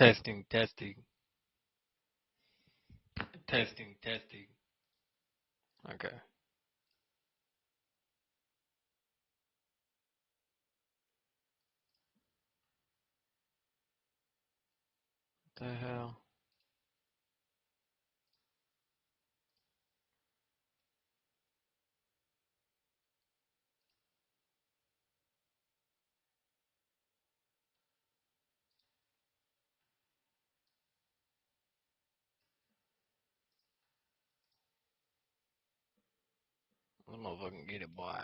Testing, testing, testing, testing. Okay. What the hell? I'm motherfucking get it, boy.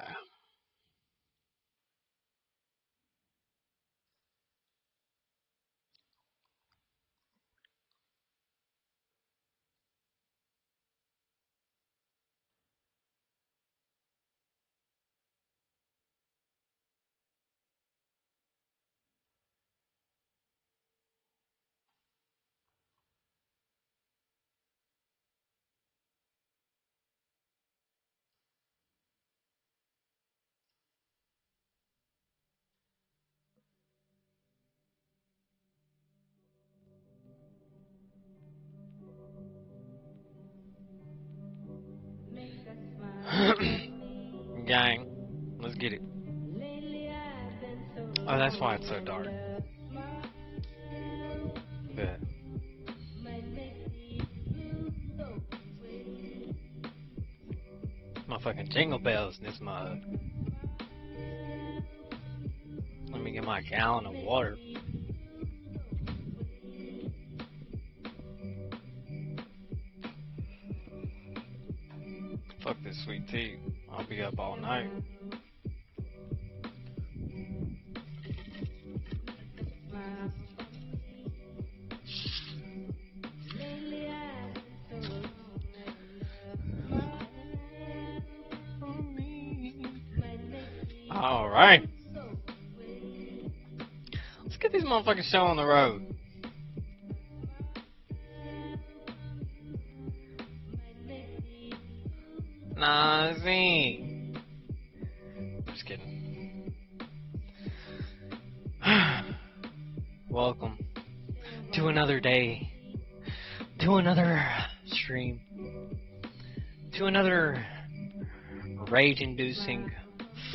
Gang, let's get it. Oh, that's why it's so dark. Yeah. Motherfucking jingle bells in this mug. Let me get my gallon of water. Fuck this sweet tea. I'll be up all night. Alright. Let's get this motherfucking show on the road. Nazi. Just kidding. Welcome to another day. To another stream. To another rage-inducing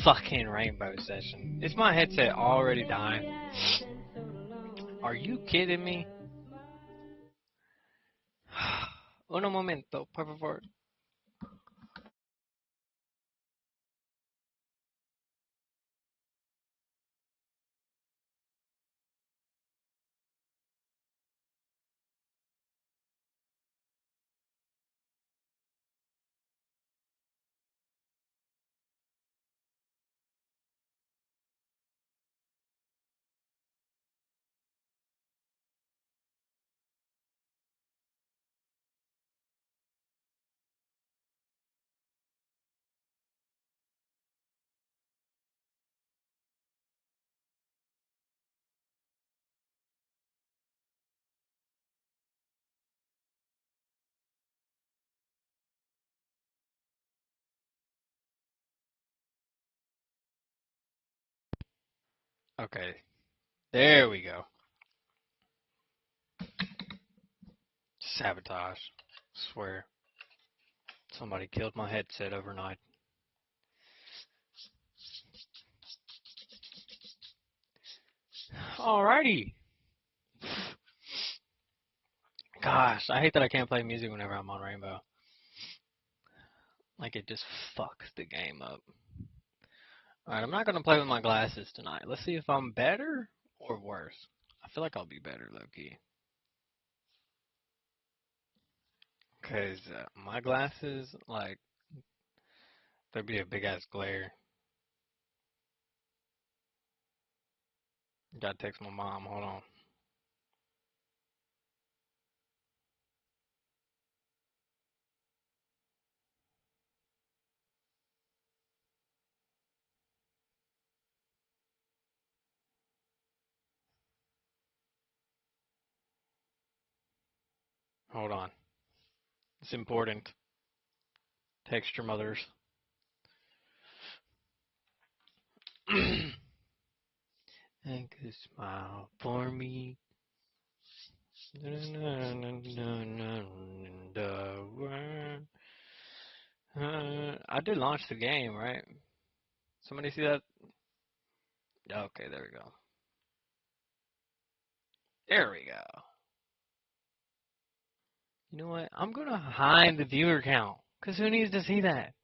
fucking rainbow session. Is my headset already dying? Are you kidding me? Uno momento, por favor. Okay, there we go. Sabotage. Swear. Somebody killed my headset overnight. Alrighty. Gosh, I hate that I can't play music whenever I'm on Rainbow. Like, it just fucks the game up. Alright, I'm not gonna play with my glasses tonight. Let's see if I'm better or worse. I feel like I'll be better, low-key. Because my glasses, like, there'd be a big-ass glare. Gotta text my mom. Hold on. Hold on. It's important. Text your mothers. And a smile for me. I did launch the game, right? Somebody see that? Okay, there we go. There we go. You know what? I'm gonna hide the viewer count, cause who needs to see that?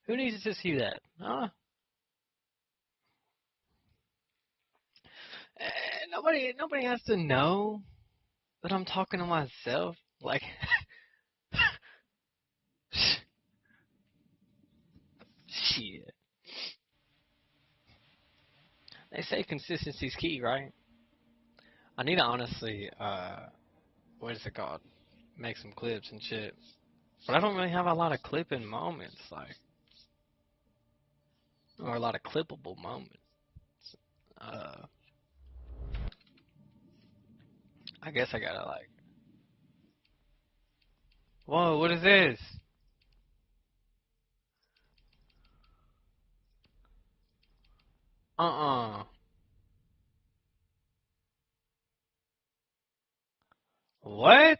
Who needs to see that? Huh? Nobody has to know that I'm talking to myself. Like, shit. They say consistency's key, right? I need to honestly, what is it called? Make some clips and shit. But I don't really have a lot of clipping moments, like, or a lot of clippable moments. Uh, I guess I gotta like, whoa, what is this? Uh-uh. What?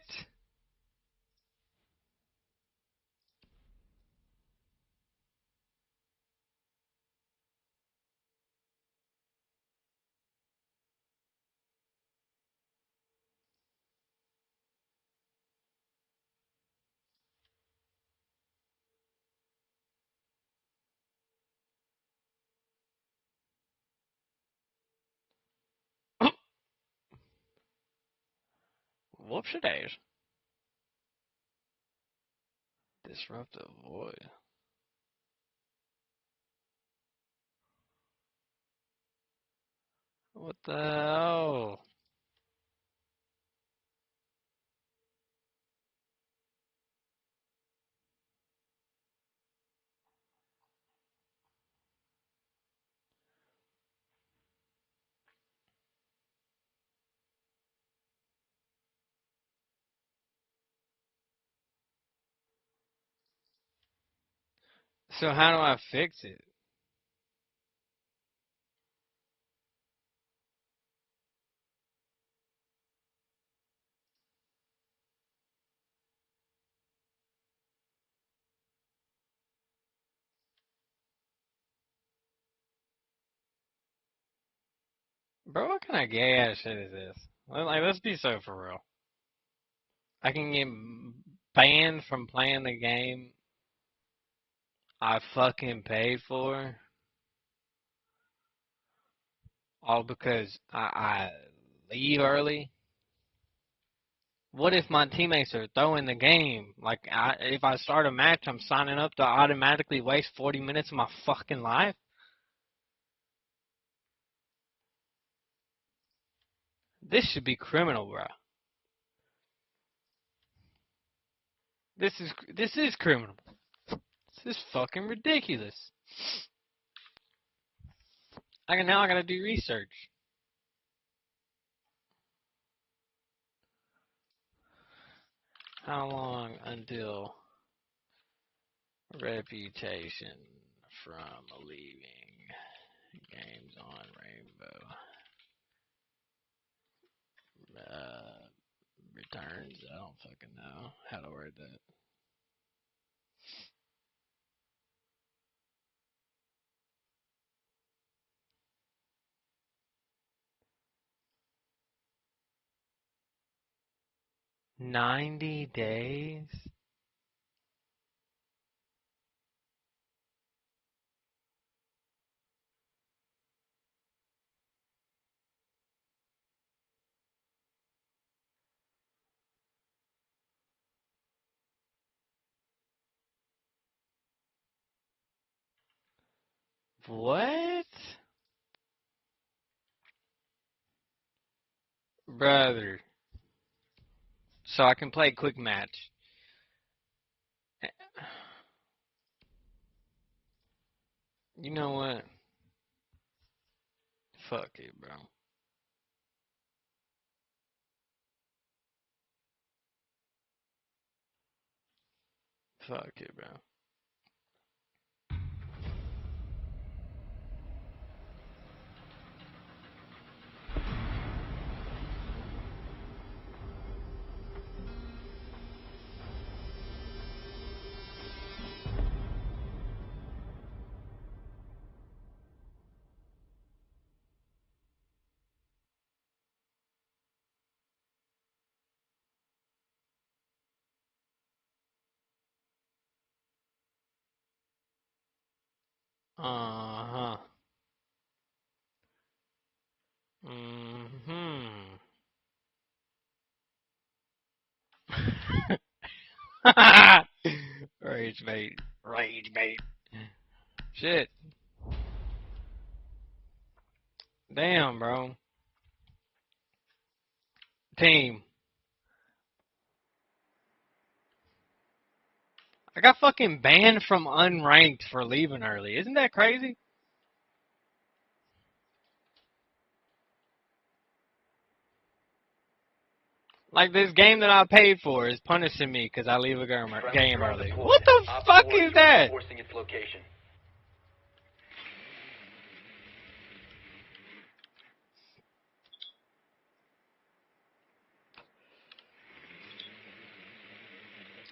Whoopsie days. Disruptive voice. What the hell? So how do I fix it? Bro, what kind of gay ass shit is this? Like, let's be so for real. I can get banned from playing the game I fucking paid for, all because I leave early. What if my teammates are throwing the game? Like, if I start a match, I'm signing up to automatically waste 40 minutes of my fucking life? This should be criminal, bro. This is criminal. This is fucking ridiculous. Now I gotta do research. How long until reputation from leaving games on Rainbow returns? I don't fucking know how to word that. $90? What? Brother. So I can play quick match. You know what? Fuck it, bro. Fuck it, bro. Uh-huh. Mm-hmm. Rage bait. Rage bait. Shit. Damn, bro. Team. I got fucking banned from unranked for leaving early. Isn't that crazy? Like this game that I paid for is punishing me because I leave a game early. What the fuck is that?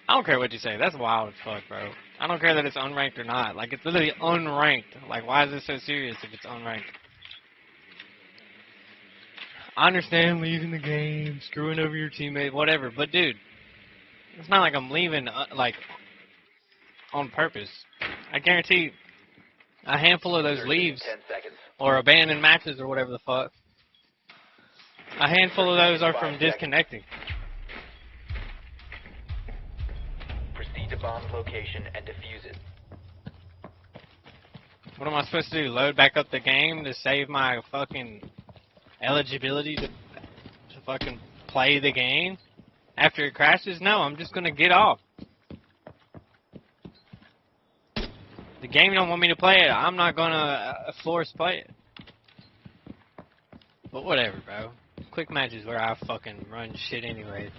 I don't care what you say. That's wild as fuck, bro. I don't care that it's unranked or not. Like, it's literally unranked. Like, why is it so serious if it's unranked? I understand leaving the game, screwing over your teammate, whatever. But, dude, it's not like I'm leaving, like, on purpose. I guarantee a handful of those leaves or abandoned matches or whatever the fuck, a handful of those are from disconnecting. Proceed to bomb's location and defuse it. What am I supposed to do? Load back up the game to save my fucking eligibility to fucking play the game after it crashes? No, I'm just gonna get off. The game don't want me to play it. I'm not gonna force play it. But whatever, bro. Quick match is where I fucking run shit anyway.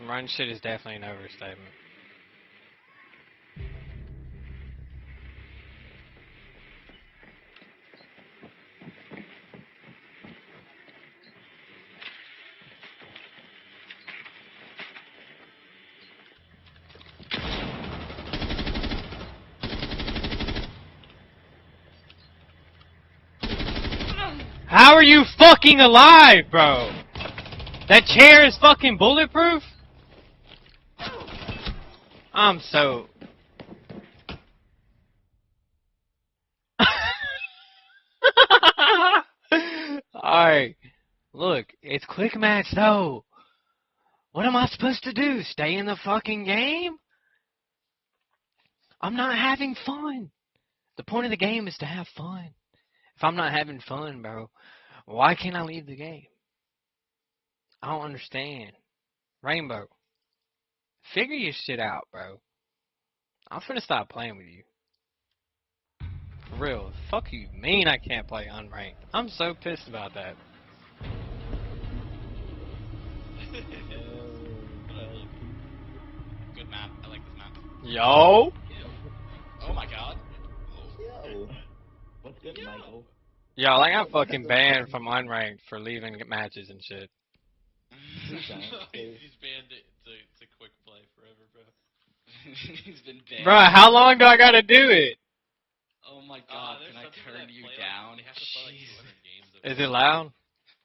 Run shit is definitely an overstatement. How are you fucking alive, bro? That chair is fucking bulletproof? I'm so... Alright. Look, it's quick match though. What am I supposed to do? Stay in the fucking game? I'm not having fun. The point of the game is to have fun. If I'm not having fun, bro, why can't I leave the game? I don't understand. Rainbow, figure your shit out, bro. I'm finna stop playing with you. For real. Fuck you mean I can't play unranked? I'm so pissed about that. Good map. I like this map. Yo! Oh my god. Yo. What's good, Michael? Yo, like I'm fucking banned from unranked for leaving matches and shit. He's banned it to quick play forever, bro. He's been banned. Bro, how long do I gotta do it? Oh my god, can I turn you down? They have to play like 200 games. Is it loud?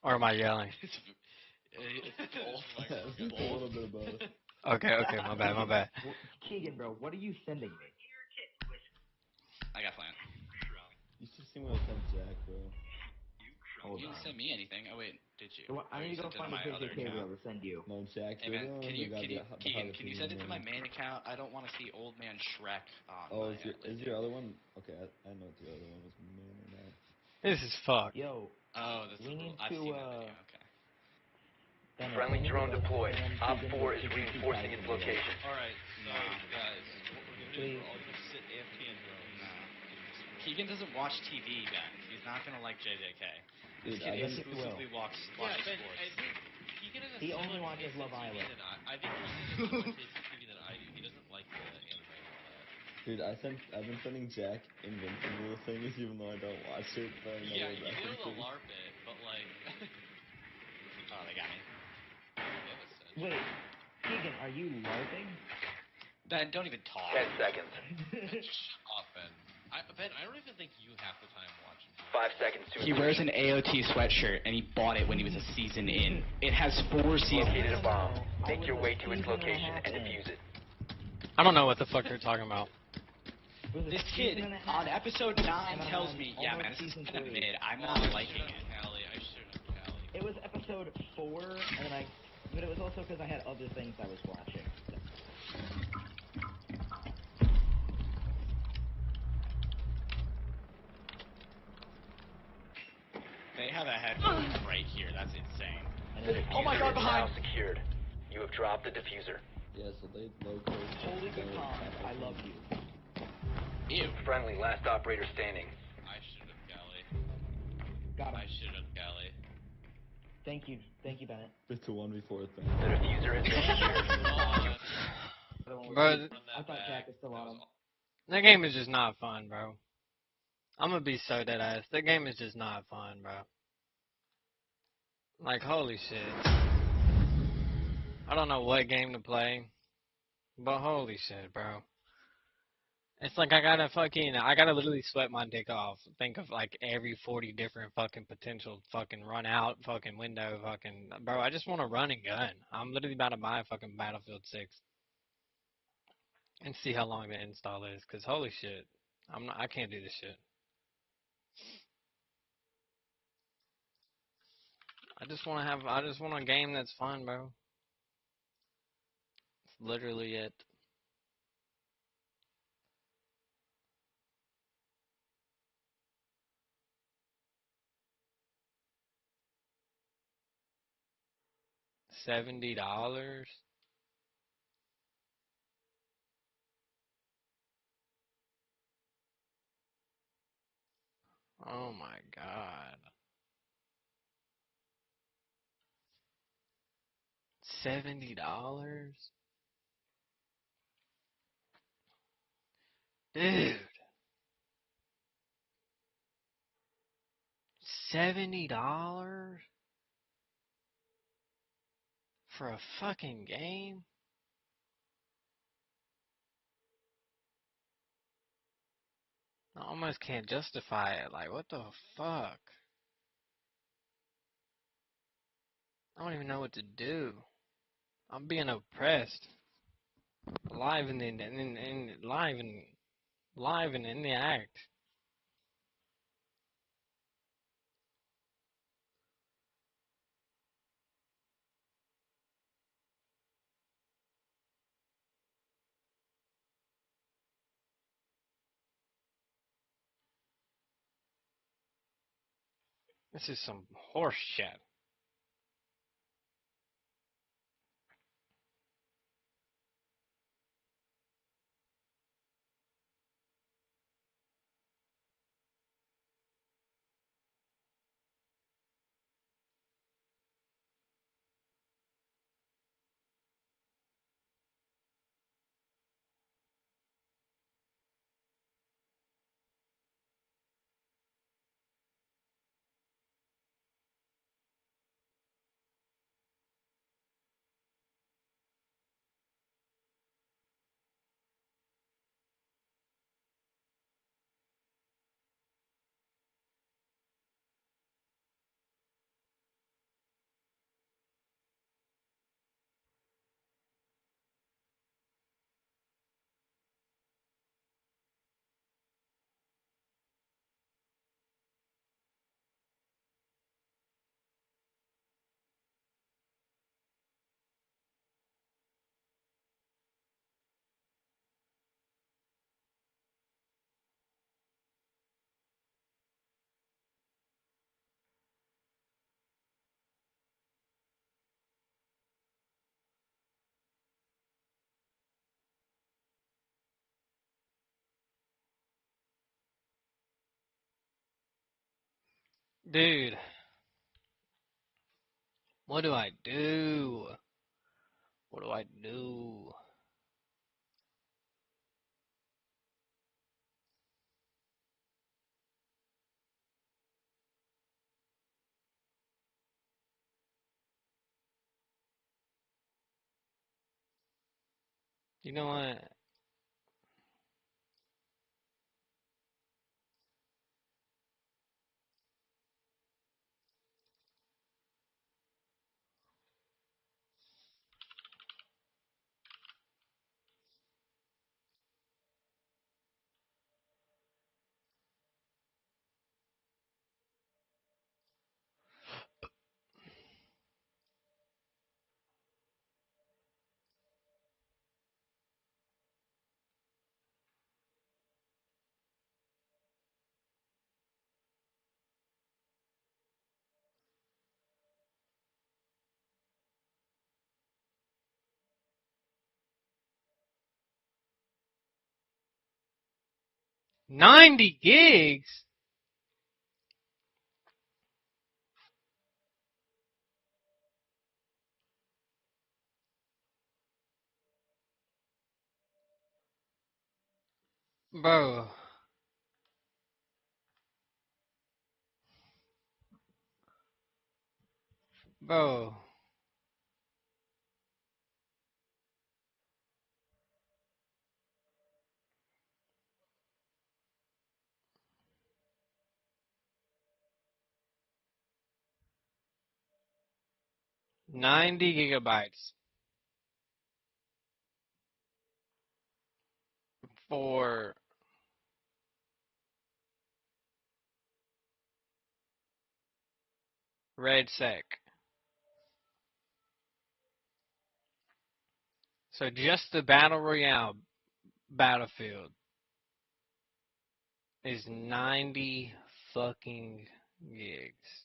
Or am I yelling? It's both. It's a little bit of both. Okay, my bad. Keegan, bro, what are you sending me? I got planned. You should see what I sent Jack, bro. You didn't send me anything. Oh wait, did you? I need to go find a KKK, bro, to send you. No, Jack. Hey man, can you send it to my main account? I don't want to see old man Shrek on. Is your other one? Okay, I know if your other one was main or not. This is fucked. Yo. Oh, that's we need I've to, seen that video. Okay. Friendly drone deployed. Op 4 is reinforcing its location. Alright, so guys, what we're gonna do is we're all gonna sit AFK and drone. Keegan doesn't watch TV, Ben. He's not gonna like JJK. This Dude, kid I exclusively watches Ben, sports. I think Keegan has a He only similar watches taste in Love TV Island. than I think Keegan has more taste in TV than I do. He doesn't like the anime and all that. Dude, I've been sending Jack Invincible things even though I don't watch it, but I know Yeah, what you that do is. the LARP it, but like... Oh, they got me. Wait, Keegan, are you LARPing? Ben, don't even talk. 10 seconds. Shut up, Ben. Ben, I don't even think you half the time watch him. 5 seconds to He wears an AOT sweatshirt, and he bought it when he was a season in. It has 4 seasons. located a bomb. Make your way to its location and defuse it. I don't know what the fuck they're talking about. This kid on episode 9 tells me, yeah, man, this is kind of mid. I'm not liking it. Callie. I should have Callie. It was episode 4, and then but it was also because I had other things I was watching. They have a headphone right here. That's insane. The diffuser Oh my God, is behind! now secured. You have dropped the diffuser. Yeah, so they located. Holy good times, I love you. Ew. Friendly, last operator standing. I should have Callie. Got I him. should have Callie. Thank you, Bennett. It's a 1v4 thing. The diffuser has been secured. Bro, I thought Jack was still on him. that game is just not fun, bro. I'm gonna be so dead ass. That game is just not fun, bro. Like, holy shit. I don't know what game to play, but holy shit, bro. It's like I gotta literally sweat my dick off. Think of like every 40 different fucking potential fucking run out fucking window fucking. Bro, I just want to run and gun. I'm literally about to buy a fucking Battlefield 6 and see how long the install is, cause holy shit, I can't do this shit. I just want a game that's fun, bro. It's literally it. $70? Oh my god. $70? Dude. $70 for a fucking game? I almost can't justify it. Like, what the fuck? I don't even know what to do. I'm being oppressed. Live and in the act. This is some horse shit. Dude. What do I do? What do I do? You know what? 90 gigs? Bro. Bro. $90 GB for Red Sec. So just the Battle Royale Battlefield is 90 fucking gigs.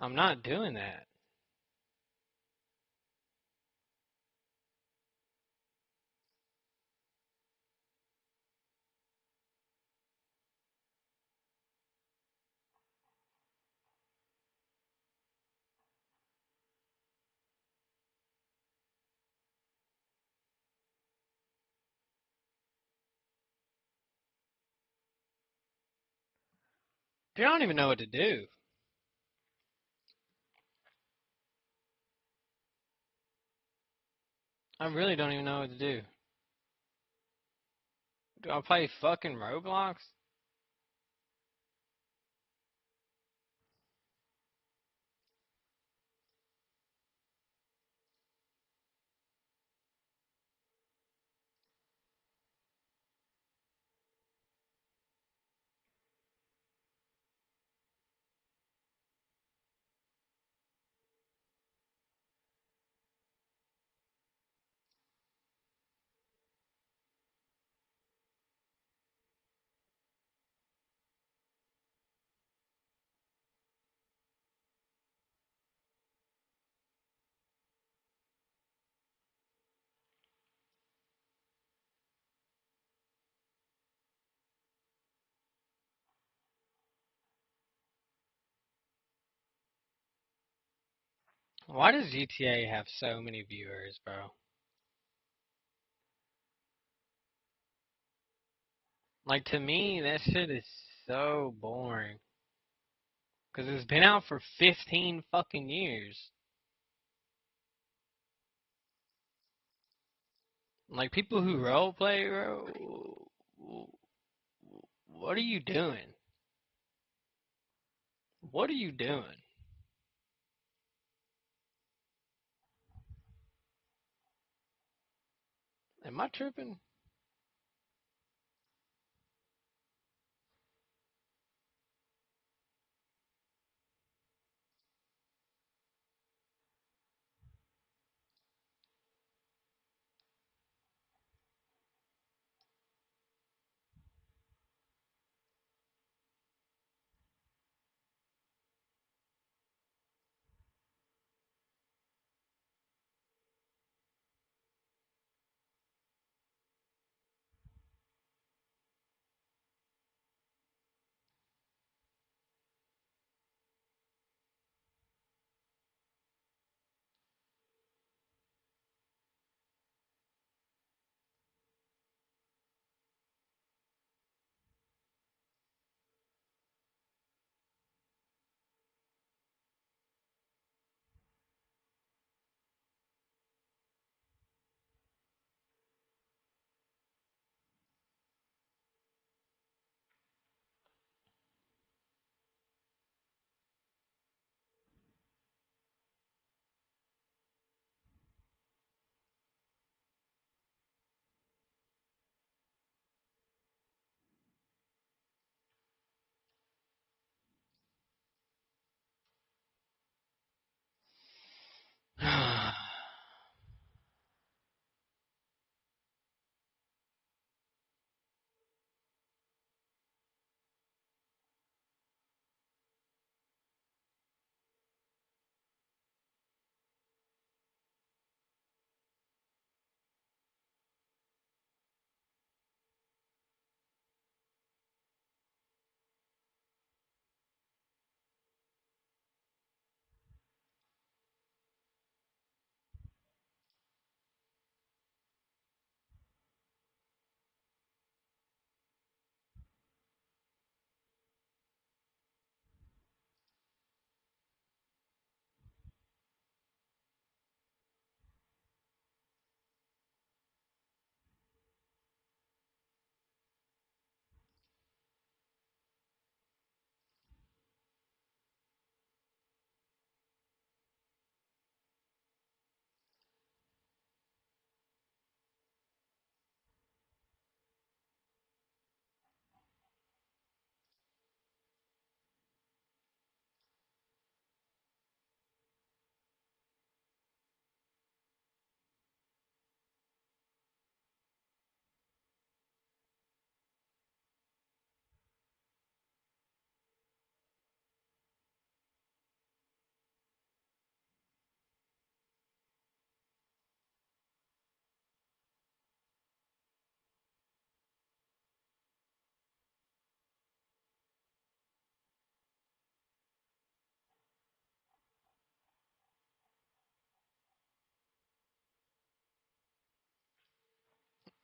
I'm not doing that. Dude, I don't even know what to do. I really don't even know what to do. Do I play fucking Roblox? Why does GTA have so many viewers, bro? Like, to me, that shit is so boring. Because it's been out for 15 fucking years. Like, people who roleplay, bro, what are you doing? What are you doing? Am I tripping?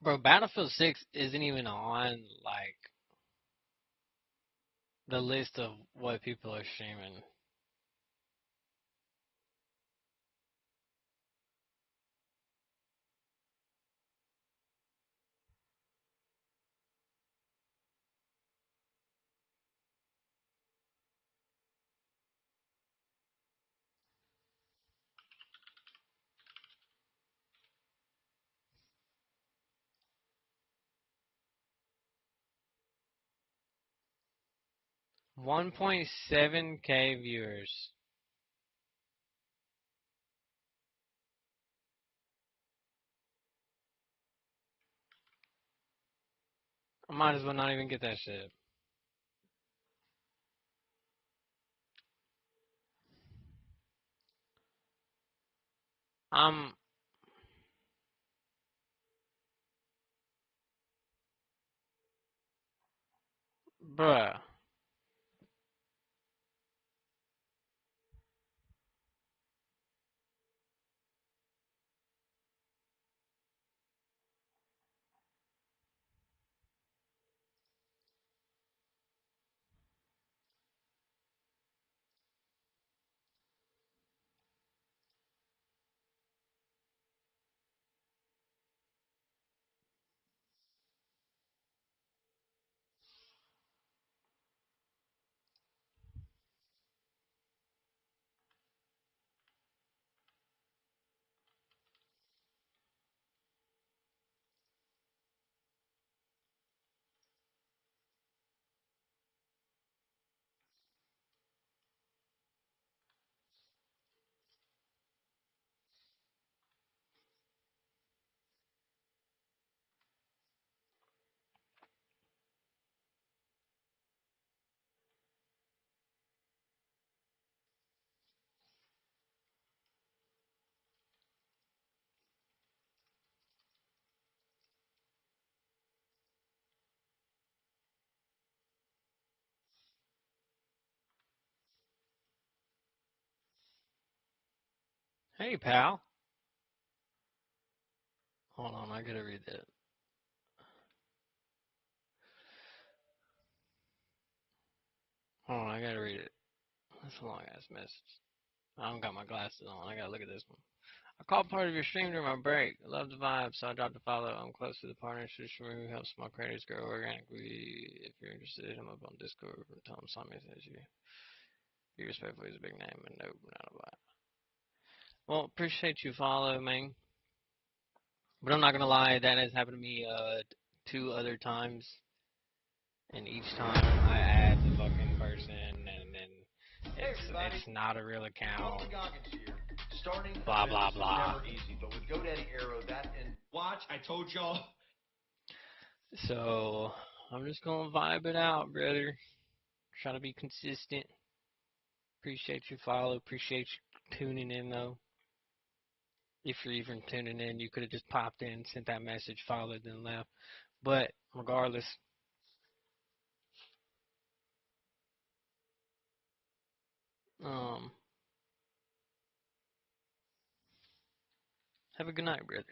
Bro, Battlefield 6 isn't even on like the list of what people are streaming. $1.7K viewers. I might as well not even get that shit. I'm bruh. Hey pal. Hold on, I gotta read that. Hold on, I gotta read it. That's a long ass message. I don't got my glasses on. I gotta look at this one. I caught part of your stream during my break. I love the vibe, so I dropped a follow. I'm close to the partnership stream. Helps small creators grow organically. If you're interested, hit them up on Discord and tell them something says you. Be respectful is a big name, and nope, not a bot. Well, appreciate you follow, man. But I'm not gonna lie, that has happened to me 2 other times, and each time I add the fucking person, and then it's not a real account. Starting Blah blah blah. never easy, but with GoDaddy Arrow, that and watch, I told y'all. So I'm just gonna vibe it out, brother. Try to be consistent. Appreciate you follow. Appreciate you tuning in though. If you're even tuning in, you could have just popped in, sent that message, followed, then left. But regardless, um, have a good night, brother.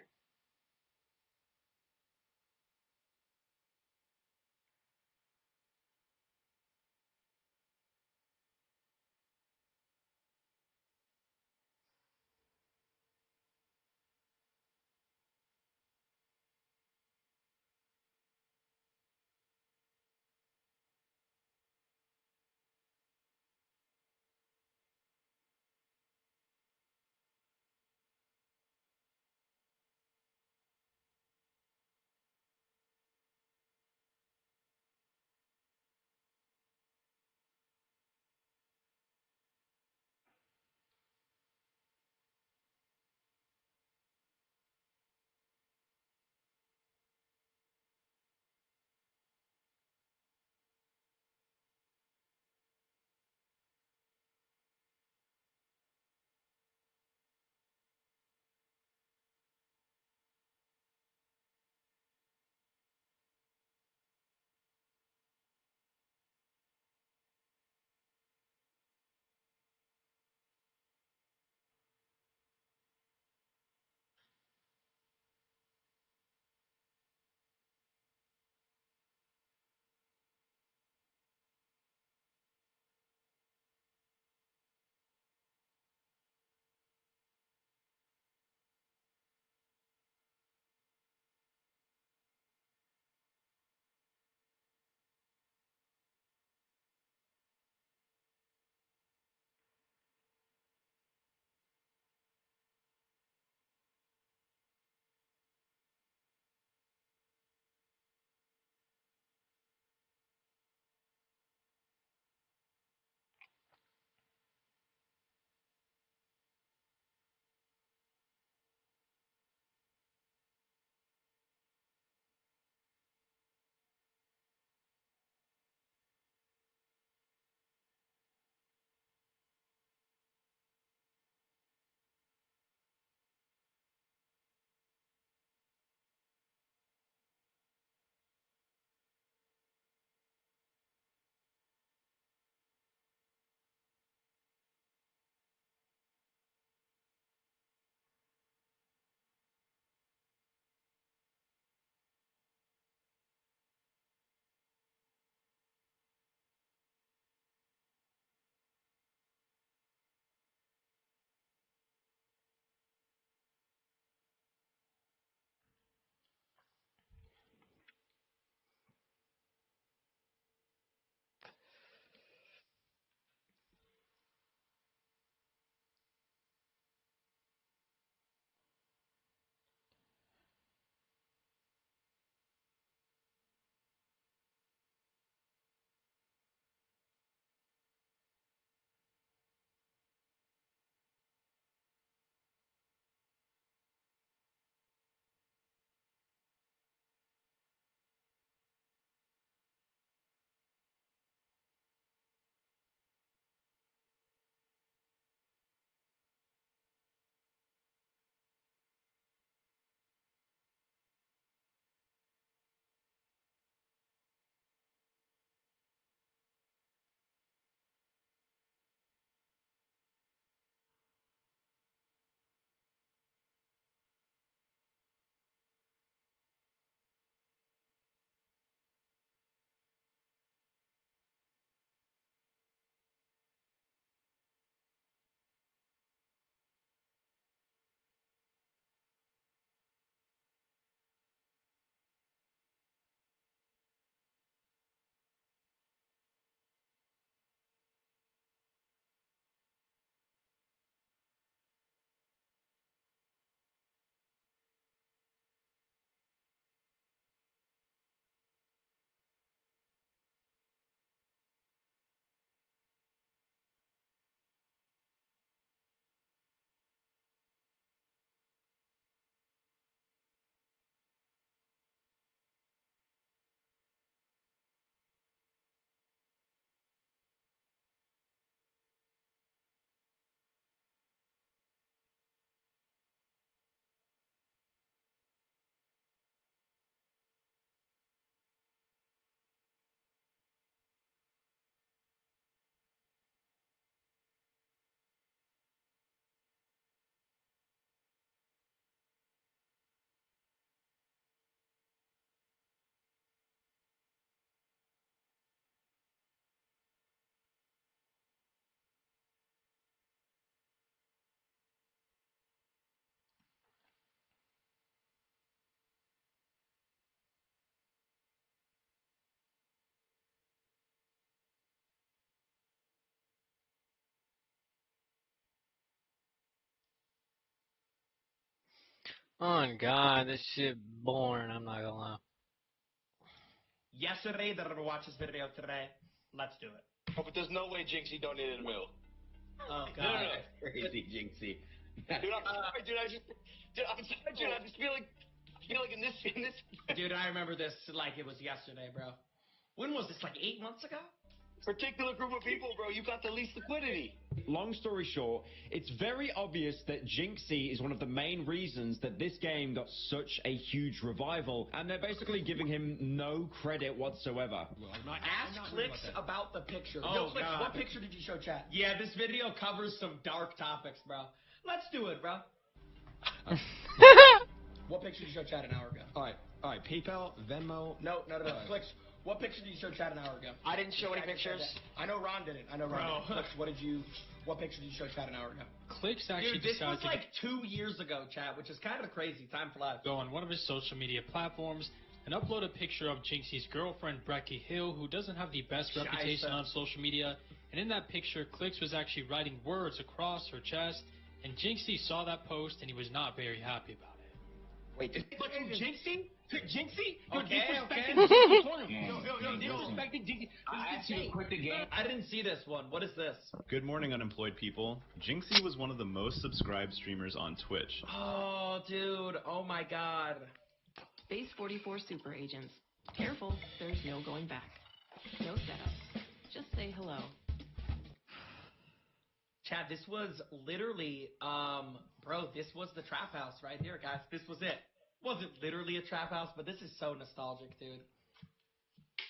Oh God, this shit boring. I'm not gonna lie. Yesterday, they're gonna watch this video today. Let's do it. Oh, but there's no way Jinxie donated $1 million. Oh No, God. no, no. Crazy, Jinxie. Dude, I'm sorry, dude. I'm sorry, dude. I just feel like in this. Dude, I remember this like it was yesterday, bro. When was this? Like 8 months ago? particular group of people, bro, you got the least liquidity. Long story short, it's very obvious that Jinxie is one of the main reasons that this game got such a huge revival, and they're basically giving him no credit whatsoever. Ask Clicks about the picture. Oh, Yo, Clicks, God. what picture did you show chat? Yeah, this video covers some dark topics, bro. Let's do it, bro. What picture did you show chat an hour ago? Alright, PayPal, Venmo. No. Clicks, what picture did you show chat an hour ago? I didn't show any pictures. I know Ron didn't. Clicks, what picture did you show chat an hour ago? Clicks actually Dude, this decided was like 2 years ago, chat, which is kind of crazy. Time flies. to go on one of his social media platforms and upload a picture of Jinxie's girlfriend, Brecky Hill, who doesn't have the best reputation on social media. And in that picture, Clicks was actually writing words across her chest, and Jinxie saw that post and he was not very happy about it. Wait, Fucking Jinxie? Jinxie? You're Okay. disrespecting Jinxie. Yo, disrespecting Jinxie. I asked you to quit the game. I didn't see this one. What is this? Good morning, unemployed people. Jinxie was one of the most subscribed streamers on Twitch. Oh, dude. Oh, my God. Base 44 super agents. Careful, there's no going back. No setup. Just say hello. Chad, this was literally, bro, this was the trap house right here, guys. This was it. Wasn't literally a trap house, but this is so nostalgic, dude.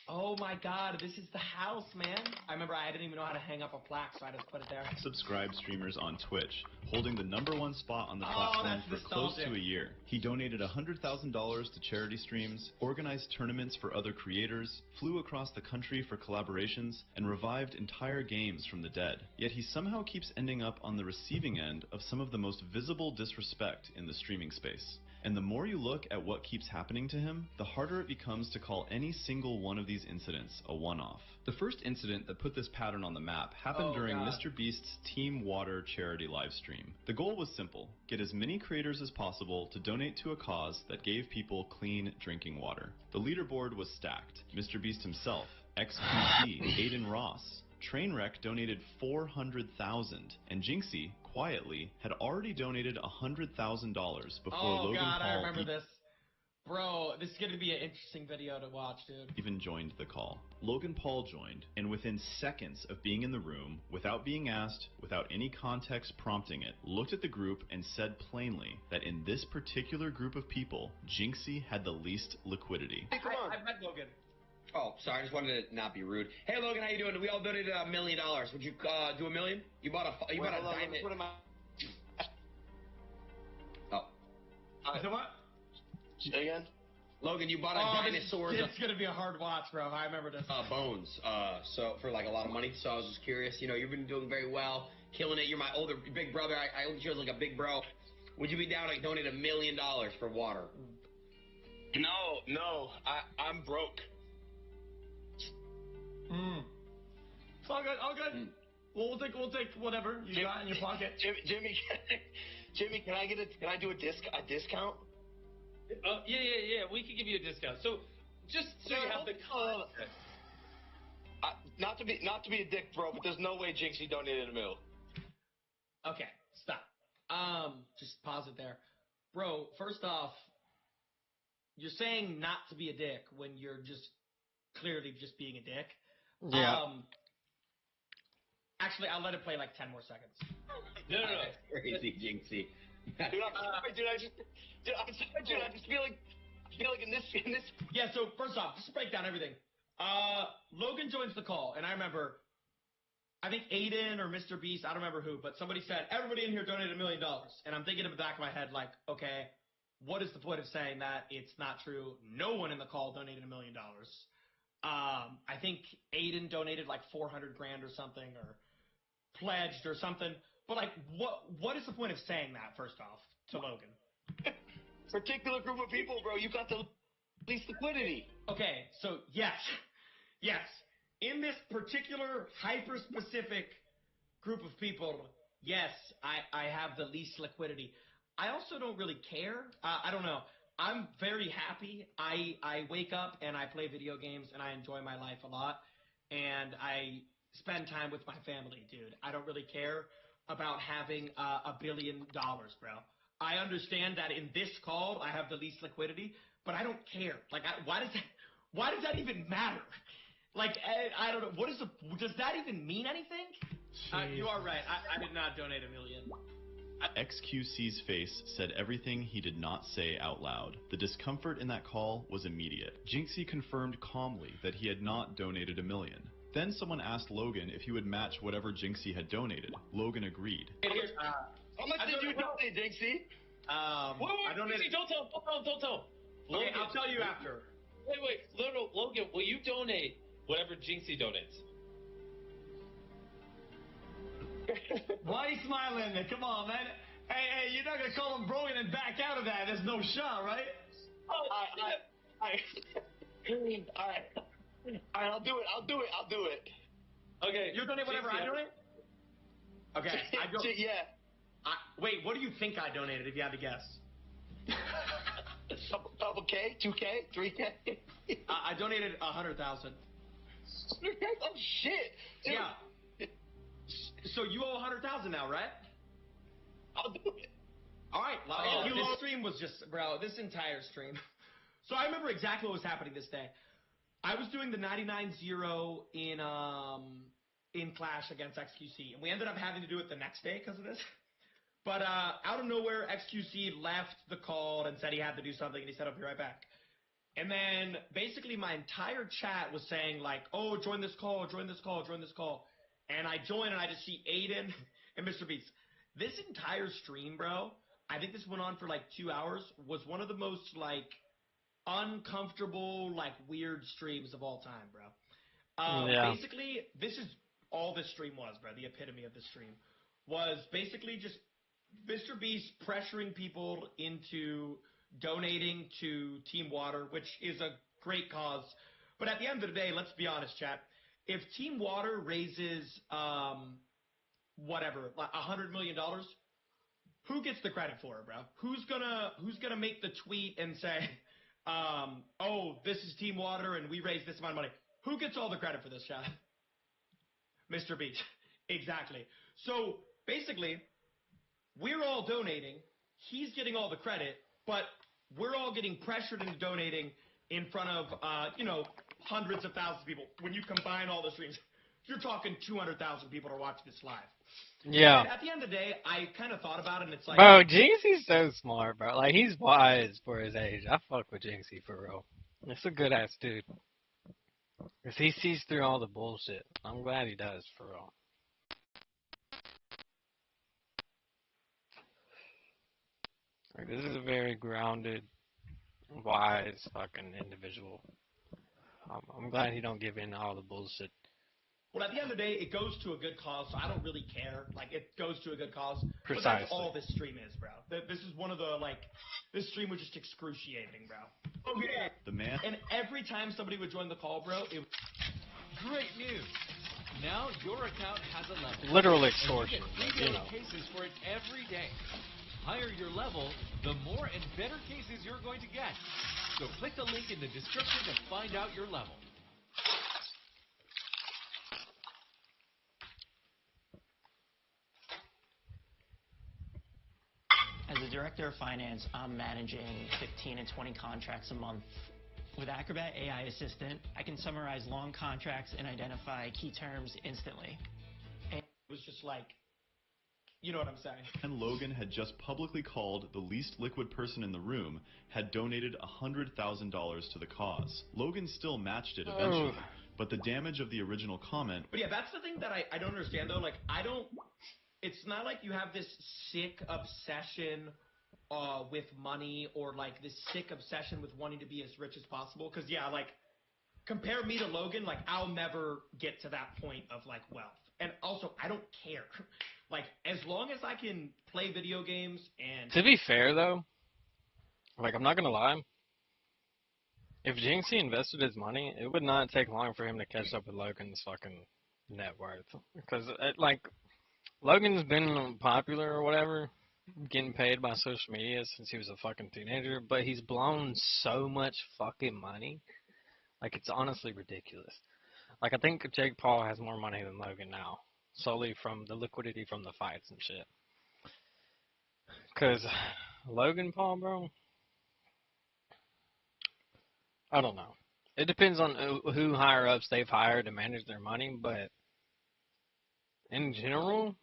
Oh my God, this is the house, man. I remember I didn't even know how to hang up a plaque, so I just put it there. Subscribed streamers on Twitch, holding the #1 spot on the platform for close to a year. He donated $100,000 to charity streams, organized tournaments for other creators, flew across the country for collaborations, and revived entire games from the dead. Yet he somehow keeps ending up on the receiving end of some of the most visible disrespect in the streaming space. And the more you look at what keeps happening to him, the harder it becomes to call any single one of these incidents a one-off. The first incident that put this pattern on the map happened during Mr. Beast's Team Water charity livestream. The goal was simple: get as many creators as possible to donate to a cause that gave people clean drinking water. The leaderboard was stacked. Mr. Beast himself, XQC, Aiden Ross, Trainwreck donated $400,000, and Jinxie, quietly, had already donated $100,000 before Logan God, I Paul remember this. Bro, this is going to be an interesting video to watch, dude. even joined the call. Logan Paul joined, and within seconds of being in the room, without being asked, without any context prompting it, looked at the group and said plainly that in this particular group of people, Jinxie had the least liquidity. Hey, come on. I met Logan. Oh, sorry, I just wanted to not be rude. Hey, Logan, how you doing? We all donated $1 million. Would you do $1 million? You bought a diamond. What am I? Oh, So what? Say again? Logan, you bought a dinosaur. It's going to be a hard watch, bro. I remember this. Bones. So for like a lot of money. So I was just curious. You know, you've been doing very well, killing it. You're my older big brother. I look at you as like a big bro. Would you be down to donate $1 million for water? No. I'm broke. It's all good. We'll take whatever you got in your pocket. Jimmy, can I do a discount? Yeah. We can give you a discount. So, just so you have the context. Not to be a dick, bro, but there's no way Jinxie donated $1 million. Okay, stop. Just pause it there. Bro, first off, you're saying not to be a dick when you're just clearly just being a dick. Yeah. Actually, I'll let it play like 10 more seconds. No. Crazy, Jinxie. Dude, I'm sorry, dude. I just feel like in this. Yeah, so first off, just break down everything. Logan joins the call, and I remember, I think Aiden or Mr. Beast, I don't remember who, but somebody said, everybody in here donated $1 million. And I'm thinking in the back of my head, like, okay, what is the point of saying that? It's not true. No one in the call donated $1 million. I think Aiden donated like 400 grand or something, or pledged or something. But like, what is the point of saying that, first off, to Logan? Particular group of people, bro, you got the least liquidity. Okay, so yes. In this particular hyper-specific group of people, yes, I have the least liquidity. I also don't really care. I don't know. I'm very happy. I wake up and I play video games and I enjoy my life a lot. And I spend time with my family, dude. I don't really care about having $1 billion, bro. I understand that in this call I have the least liquidity, but I don't care. Like, why does that even matter? Like, I don't know. Does that even mean anything? You are right. I did not donate $1 million. XQC's face said everything he did not say out loud. The discomfort in that call was immediate. Jinxie confirmed calmly that he had not donated $1 million. Then someone asked Logan if he would match whatever Jinxie had donated. Logan agreed. How much did you donate, Jinxie? Wait, Jinxie, don't tell. Okay, Logan, I'll tell you after. Wait, no, Logan, will you donate whatever Jinxie donates? Why are you smiling? Come on, man. Hey, you're not gonna call him bro and then back out of that. There's no shot, right? All right, I'll do it. Okay, you donate whatever I donate? Okay, I go. Yeah. Wait, what do you think I donated, if you had to guess? Double K, 2K, 3K. I donated 100,000. 100K? Oh shit! Dude. Yeah. So you owe 100,000 now, right? I'll do it. All right. This stream was just, bro. This entire stream. So I remember exactly what was happening this day. I was doing the 99-0 in Clash against XQC, and we ended up having to do it the next day because of this. But out of nowhere, XQC left the call and said he had to do something, and he said, "I'll be right back." And then basically my entire chat was saying like, "Oh, join this call, join this call, join this call." And I join and I just see Aiden and Mr. Beast. This entire stream, bro, I think this went on for like 2 hours, was one of the most like uncomfortable, like weird streams of all time, bro. Yeah. Basically, this is all this stream was, bro. The epitome of this stream was basically just Mr. Beast pressuring people into donating to Team Water, which is a great cause. But at the end of the day, let's be honest, chat. If Team Water raises, whatever, like $100 million, who gets the credit for it, bro? Who's gonna make the tweet and say, "Oh, this is Team Water and we raised this amount of money"? Who gets all the credit for this, chat? Mr. Beach. Exactly. So basically, we're all donating. He's getting all the credit, but we're all getting pressured into donating in front of, hundreds of thousands of people. When you combine all the streams, you're talking 200,000 people are watching this live. Yeah. And at the end of the day, I kind of thought about it, and it's like... Bro, Jinxie's so smart, bro. Like, he's wise for his age. I fuck with Jinxie, for real. It's a good-ass dude. Because he sees through all the bullshit. I'm glad he does, for real. Like, this is a very grounded, wise fucking individual. I'm glad he don't give in to all the bullshit. Well, at the end of the day, it goes to a good cause, so I don't really care. Like, it goes to a good cause. Precisely. But that's all this stream is, bro. This is one of the, like, this stream was just excruciating, bro. Oh, yeah. The man. And every time somebody would join the call, bro, it... Great news. Now your account has a level. Literal extortion, you know. Cases for it every day. Higher your level, the more and better cases you're going to get. So click the link in the description to find out your level. As a director of finance, I'm managing 15 and 20 contracts a month. With Acrobat AI Assistant, I can summarize long contracts and identify key terms instantly. And it was just like, you know what I'm saying? And Logan had just publicly called the least liquid person in the room, had donated $100,000 to the cause. Logan still matched it eventually, but the damage of the original comment... But yeah, that's the thing that I don't understand, though. Like, it's not like you have this sick obsession with money or, like, this sick obsession with wanting to be as rich as possible. Because, yeah, like, compare me to Logan, like, I'll never get to that point of, like, wealth. And also, I don't care. Like, as long as I can play video games and... To be fair, though, like, I'm not gonna lie. If Jinxie invested his money, it would not take long for him to catch up with Logan's fucking net worth. Because, like, Logan's been popular or whatever, getting paid by social media since he was a fucking teenager, but he's blown so much fucking money. Like, it's honestly ridiculous. Like, I think Jake Paul has more money than Logan now, solely from the liquidity from the fights and shit. Because Logan Paul, bro, I don't know. It depends on who higher-ups they've hired to manage their money, but in general,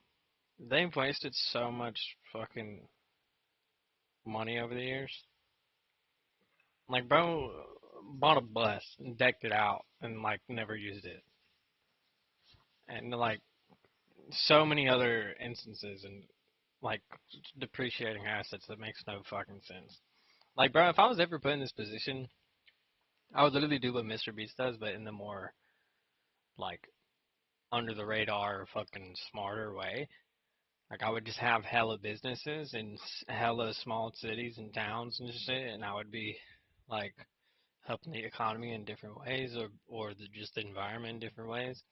they've wasted so much fucking money over the years. Like, bro bought a bus and decked it out and, like, never used it. And, like, so many other instances and, like, depreciating assets that makes no fucking sense. Like, bro, if I was ever put in this position, I would literally do what Mr. Beast does, but in the more, like, under the radar, fucking smarter way. Like, I would just have hella businesses in hella small cities and towns and shit, and I would be, like, helping the economy in different ways, or just the environment in different ways.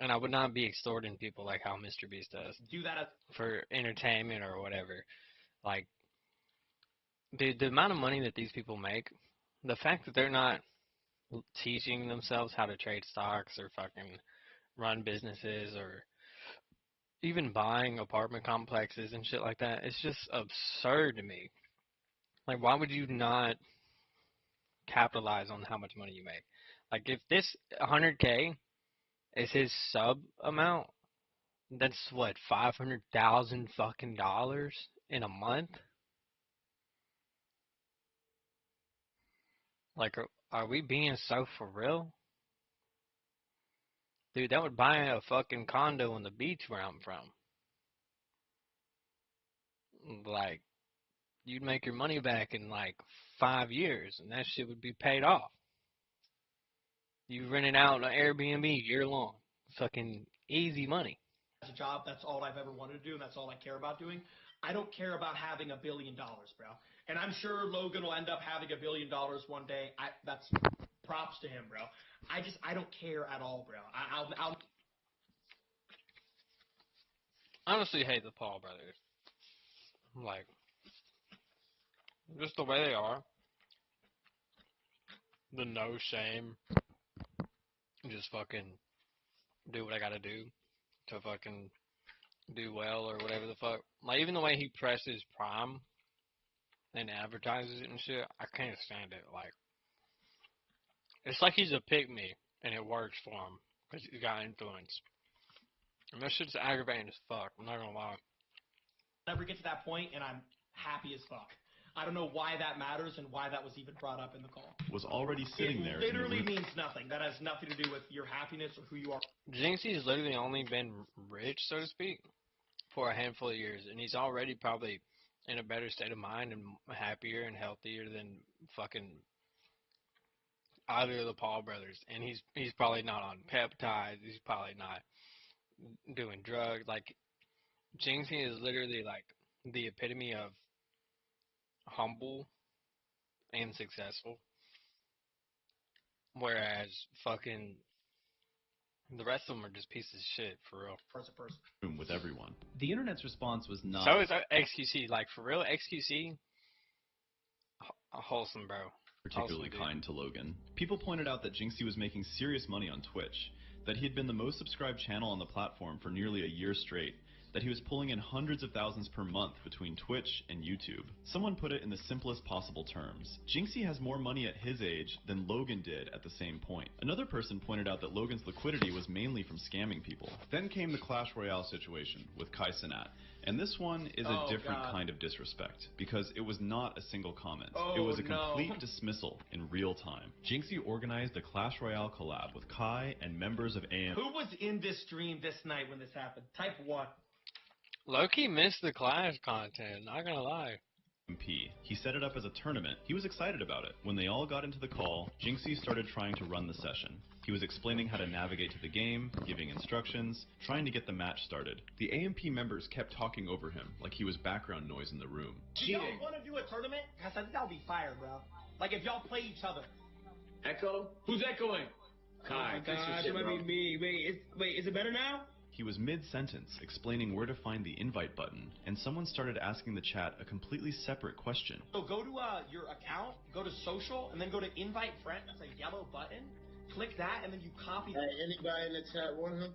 And I would not be extorting people like how Mr. Beast does. Do that for entertainment or whatever. Like, dude, the amount of money that these people make, the fact that they're not teaching themselves how to trade stocks or fucking run businesses or even buying apartment complexes and shit like that, it's just absurd to me. Like, why would you not capitalize on how much money you make? Like, if this 100K is his sub amount, that's what, 500,000 fucking dollars in a month? Like, are we being so for real? Dude, that would buy a fucking condo on the beach where I'm from. Like, you'd make your money back in like 5 years, and that shit would be paid off. You rent it out on Airbnb year long. Fucking easy money. as a job. That's all I've ever wanted to do, and that's all I care about doing. I don't care about having $1 billion, bro. And I'm sure Logan will end up having $1 billion one day. That's props to him, bro. I don't care at all, bro. I'll I honestly hate the Paul brothers. Like, just the way they are. The no shame. Just fucking do what I gotta do to fucking do well or whatever the fuck. Like, even the way he presses Prime and advertises it and shit, I can't stand it. Like, it's like he's a pick-me and it works for him because he's got influence. And that shit's aggravating as fuck. I'm not gonna lie. never get to that point, and I'm happy as fuck. I don't know why that matters and why that was even brought up in the call. Was already sitting there. It literally means nothing. That has nothing to do with your happiness or who you are. Jinxie has literally only been rich, so to speak, for a handful of years, and he's already probably in a better state of mind and happier and healthier than fucking either of the Paul brothers. And he's probably not on peptides. He's probably not doing drugs. Like, Jinxie is literally like the epitome of humble and successful, whereas fucking the rest of them are just pieces of shit, for real. As a person. With everyone. The internet's response was not. So is XQC. Like, for real, XQC, wholesome, bro. Particularly kind to Logan. People pointed out that Jinxie was making serious money on Twitch, that he had been the most subscribed channel on the platform for nearly a year straight, that he was pulling in hundreds of thousands per month between Twitch and YouTube. Someone put it in the simplest possible terms. Jinxie has more money at his age than Logan did at the same point. Another person pointed out that Logan's liquidity was mainly from scamming people. Then came the Clash Royale situation with Kai Cenat. And this one is a different kind of disrespect, because it was not a single comment. It was a complete dismissal in real time. Jinxie organized a Clash Royale collab with Kai and members of AM. Who was in this stream this night when this happened? Type 1. Low-key missed the Clash content, not gonna lie. He set it up as a tournament. He was excited about it. When they all got into the call, Jinxie started trying to run the session. He was explaining how to navigate to the game, giving instructions, trying to get the match started. The AMP members kept talking over him, like he was background noise in the room. Do y'all want to do a tournament? Because I think that would be fire, bro. Like, if y'all play each other. Echo? Who's echoing? Kai. Oh my gosh, it might be me. Wait, is it better now? He was mid-sentence explaining where to find the invite button, and someone started asking the chat a completely separate question. So go to your account, go to social, and then go to invite friend. That's a yellow button. Click that, and then you copy. Anybody in the chat want him?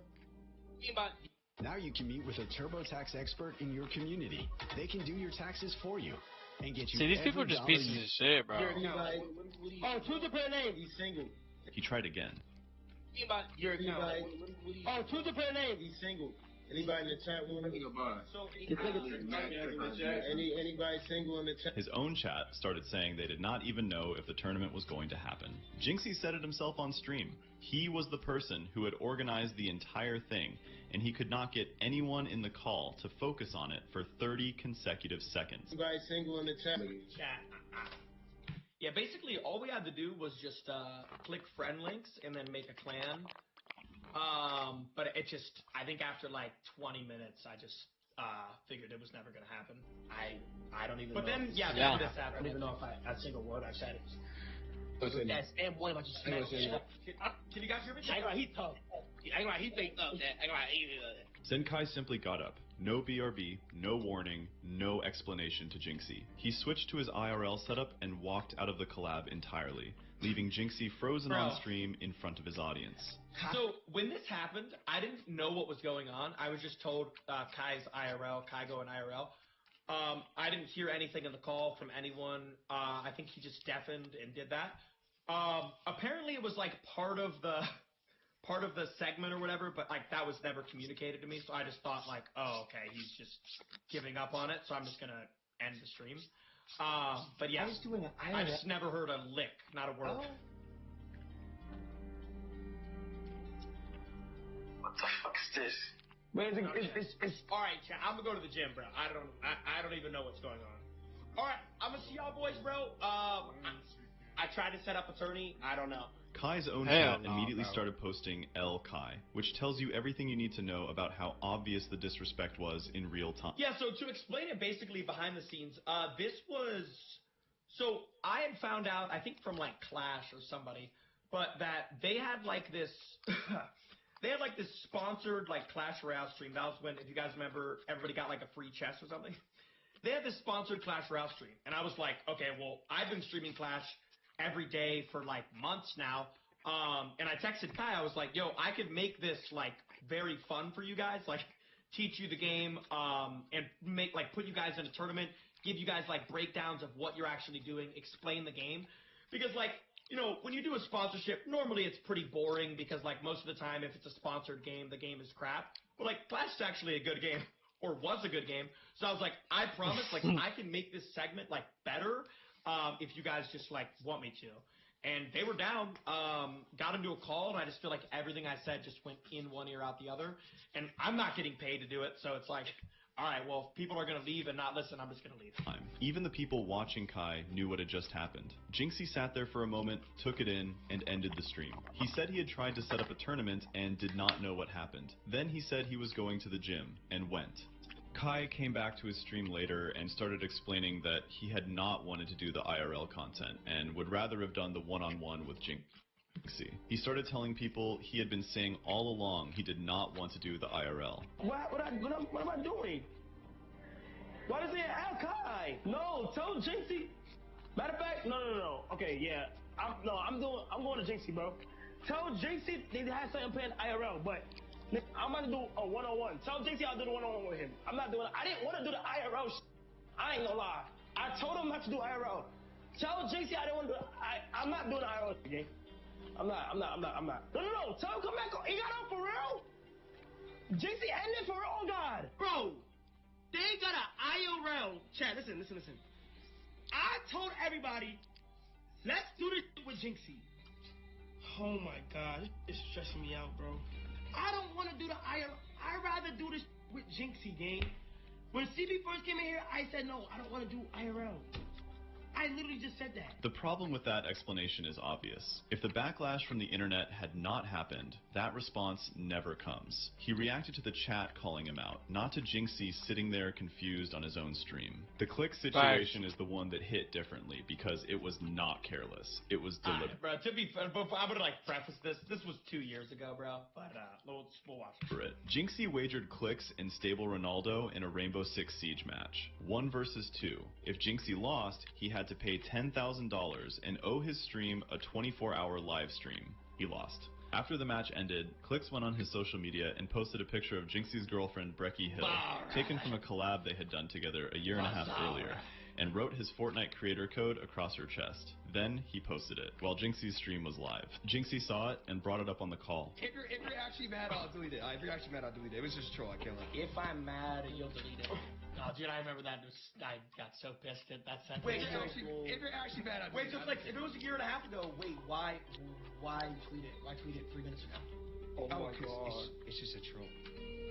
Now you can meet with a TurboTax expert in your community. They can do your taxes for you and get you. See, these people are just pieces of shit, bro. Oh, choose a pair name. He's single. He tried again. Your account. Oh, choose a pair name. He's single. Anybody in the chat want him? Anybody single in the chat? His own chat started saying they did not even know if the tournament was going to happen. Jinxie said it himself on stream. He was the person who had organized the entire thing, and he could not get anyone in the call to focus on it for 30 consecutive seconds. Anybody single in the chat? Yeah, basically all we had to do was just click friend links and then make a clan. But it just, I think after like 20 minutes, I just figured it was never going to happen. I don't even know. But then, yeah, this happened. I don't even know if a single word I said it was. That damn boy about to smack shit up. Can you guys hear me? He tough. He think up that. Zenkai simply got up. No BRB, no warning, no explanation to Jinxie. He switched to his IRL setup and walked out of the collab entirely, leaving Jinxie frozen on stream in front of his audience. So when this happened, I didn't know what was going on. I was just told Kai's IRL, Kai going IRL. I didn't hear anything in the call from anyone. I think he just deafened and did that. Apparently it was like part of the segment or whatever, but like that was never communicated to me. So I just thought like, oh, okay, he's just giving up on it. So I'm just gonna end the stream. But yeah, I just never heard a lick, not a word. Oh. What the fuck is this? It's all right, chat. I'm gonna go to the gym, bro. I don't even know what's going on. All right, I'm gonna see y'all boys, bro. I tried to set up attorney. I don't know. Kai's own chat immediately started posting L Kai, which tells you everything you need to know about how obvious the disrespect was in real time. Yeah, so to explain it basically behind the scenes, this was... So I had found out, I think from like Clash or somebody, but that they had like this... they had like this sponsored like Clash Royale stream. That was when, if you guys remember, everybody got like a free chest or something. They had this sponsored Clash Royale stream. And I was like, okay, well, I've been streaming Clash every day for like months now. And I texted Kai, I was like, yo, I could make this like very fun for you guys, like teach you the game, and make like put you guys in a tournament, give you guys like breakdowns of what you're actually doing, explain the game. Because like, you know, when you do a sponsorship, normally it's pretty boring because like most of the time if it's a sponsored game, the game is crap. But like Clash is actually a good game, or was a good game. So I was like, I promise, like I can make this segment like better. If you guys just like want me to. And they were down, got into a call, and I just feel like everything I said just went in one ear out the other. And I'm not getting paid to do it, so it's like, all right, well, if people are going to leave and not listen, I'm just going to leave. Even the people watching Kai knew what had just happened. Jinxie sat there for a moment, took it in, and ended the stream. He said he had tried to set up a tournament and did not know what happened. Then he said he was going to the gym, and went. Kai came back to his stream later and started explaining that he had not wanted to do the IRL content and would rather have done the one-on-one with Jinxie. He started telling people he had been saying all along he did not want to do the IRL. What am I doing? Why does it have Kai? No, tell Jinxie. Matter of fact, no. Okay, yeah. I'm going to Jinxie, bro. Tell Jinxie they had something playing IRL, but I'm gonna do a one-on-one. Tell Jinxie I'll do the one-on-one with him. I didn't want to do the IRL I ain't gonna lie. I told him not to do IRL. Tell Jinxie I didn't want to do I'm not doing the IRL game. I'm not. No. Tell him come back. He got out for real? Jinxie ended for real? Oh, God. Bro, they got an IRL. Chat, listen. I told everybody, let's do this with Jinxie. Oh, my God. It's stressing me out, bro. I don't want to do the IRL. I'd rather do this with Jinxie, gang. When CB first came in here, I said, no, I don't want to do IRL. I literally just said that. The problem with that explanation is obvious. If the backlash from the internet had not happened, that response never comes. He reacted to the chat calling him out, not to Jinxie sitting there confused on his own stream. The click situation is the one that hit differently because it was not careless. It was deliberate. Bro, to be fair, I would like preface this. This was 2 years ago, bro. But we'll watch. Jinxie wagered clicks in Stable Ronaldo in a Rainbow Six Siege match. 1 versus 2. If Jinxie lost, he had to pay $10,000 and owe his stream a 24-hour live stream. He lost. After the match ended, Clicks went on his social media and posted a picture of Jinxie's girlfriend Brecky Hill, taken from a collab they had done together a year and a half earlier, and wrote his Fortnite creator code across her chest. Then he posted it, while Jinxie's stream was live. Jinxie saw it and brought it up on the call. If you're actually mad, I'll delete it. If you're actually mad, I'll delete it. It was just troll, I can't lie. If I'm mad, you'll delete it. Oh, dude, I remember that. I got so pissed at that sentence. Wait, if you're actually mad, I'll delete it. Wait, so like, if it was a year and a half ago, wait, why tweet it? Why tweet it 3 minutes ago? Oh my god. It's just a troll.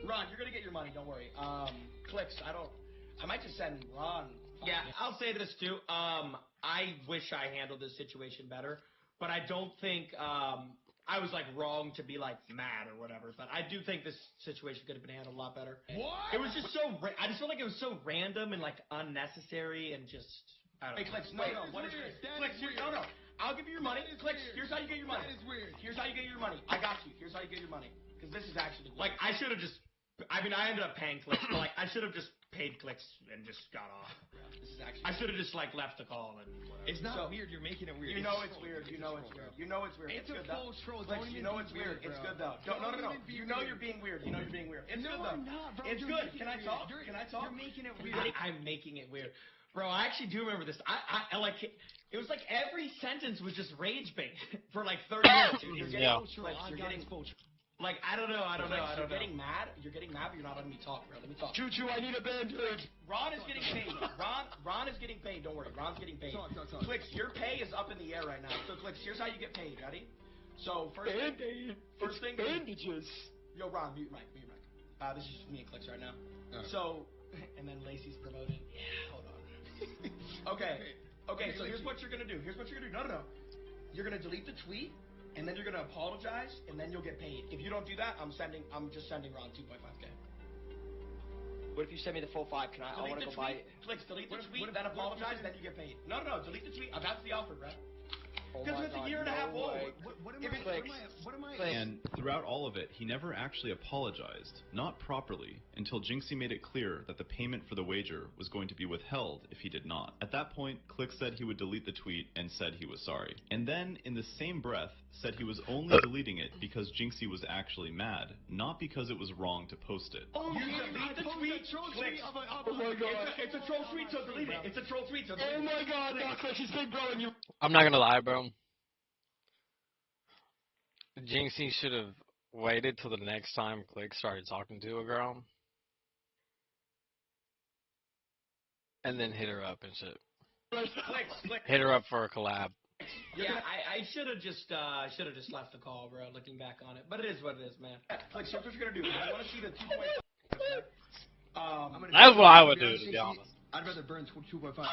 Ron, you're gonna get your money, don't worry. Clicks, I might just send Ron. Yeah, I'll say this too. I wish I handled this situation better, but I don't think I was like wrong to be like mad or whatever. But I do think this situation could have been handled a lot better. What? It was just so. I just felt like it was so random and like unnecessary and just. I don't know. Hey, Clicks, what is this? Clicks, no. I'll give you your money. Clicks, here's how you get your money. That is weird. Here's how you get your money. I got you. Here's how you get your money. Because this is actually like I should have just. I mean, I ended up paying Clicks, but like I should have just paid Clicks and just got off. This is actually. I should have just like left the call and whatever. It's not weird. You're making it weird. You know it's weird. You know it's weird. You know it's weird. It's a full troll. Clicks, you know it's weird. It's good though. No. You know you're being weird. You know you're being weird. It's good though. I'm not, bro. It's good. Can I talk? Can I talk? You're making it weird. I'm making it weird. Bro, I actually do remember this. I like it was like every sentence was just rage bait for like 30 minutes. You're getting like I don't know. You're getting mad, but you're not letting me talk, bro. Let me talk. Choo-choo, I need a bandage. Ron is getting paid. Ron is getting paid. Don't worry. Ron's getting paid. Talk. Clicks, your pay is up in the air right now. So Clicks, here's how you get paid. Ready? So first thing. Bandages. Yo, Ron, mute your mic. This is just me and Clicks right now. So, and then Lacey's promoted. Yeah, hold on. Okay, so here's what you're gonna do. No. You're gonna delete the tweet, and then you're gonna apologize, and then you'll get paid. If you don't do that, I'm just sending Ron 2.5K. What if you send me the full 5? I want to go buy it. Clicks, delete the tweet, then apologize, then you get paid. No, delete the tweet. That's the offer, Brett. Because it's a year and a half old. And throughout all of it, he never actually apologized, not properly, until Jinxie made it clear that the payment for the wager was going to be withheld if he did not. At that point, Click said he would delete the tweet and said he was sorry. And then, in the same breath, said he was only deleting it because Jinxie was actually mad, not because it was wrong to post it. Oh, you delete the tweet? Clicks. Oh my god. It's a troll tweet, so delete it. It's a troll tweet, so delete it. Oh my god, Clicks, he's big bro and you. I'm not gonna lie, bro. Jinxie should have waited till the next time Click started talking to a girl. And then hit her up and shit. Click. Hit her up for a collab. Yeah, I should have just left the call, bro, looking back on it. But it is what it is, man. Click, so what you're gonna do. I want to see the 2.5. That's what I would do, to be honest. I'd rather burn 2.5.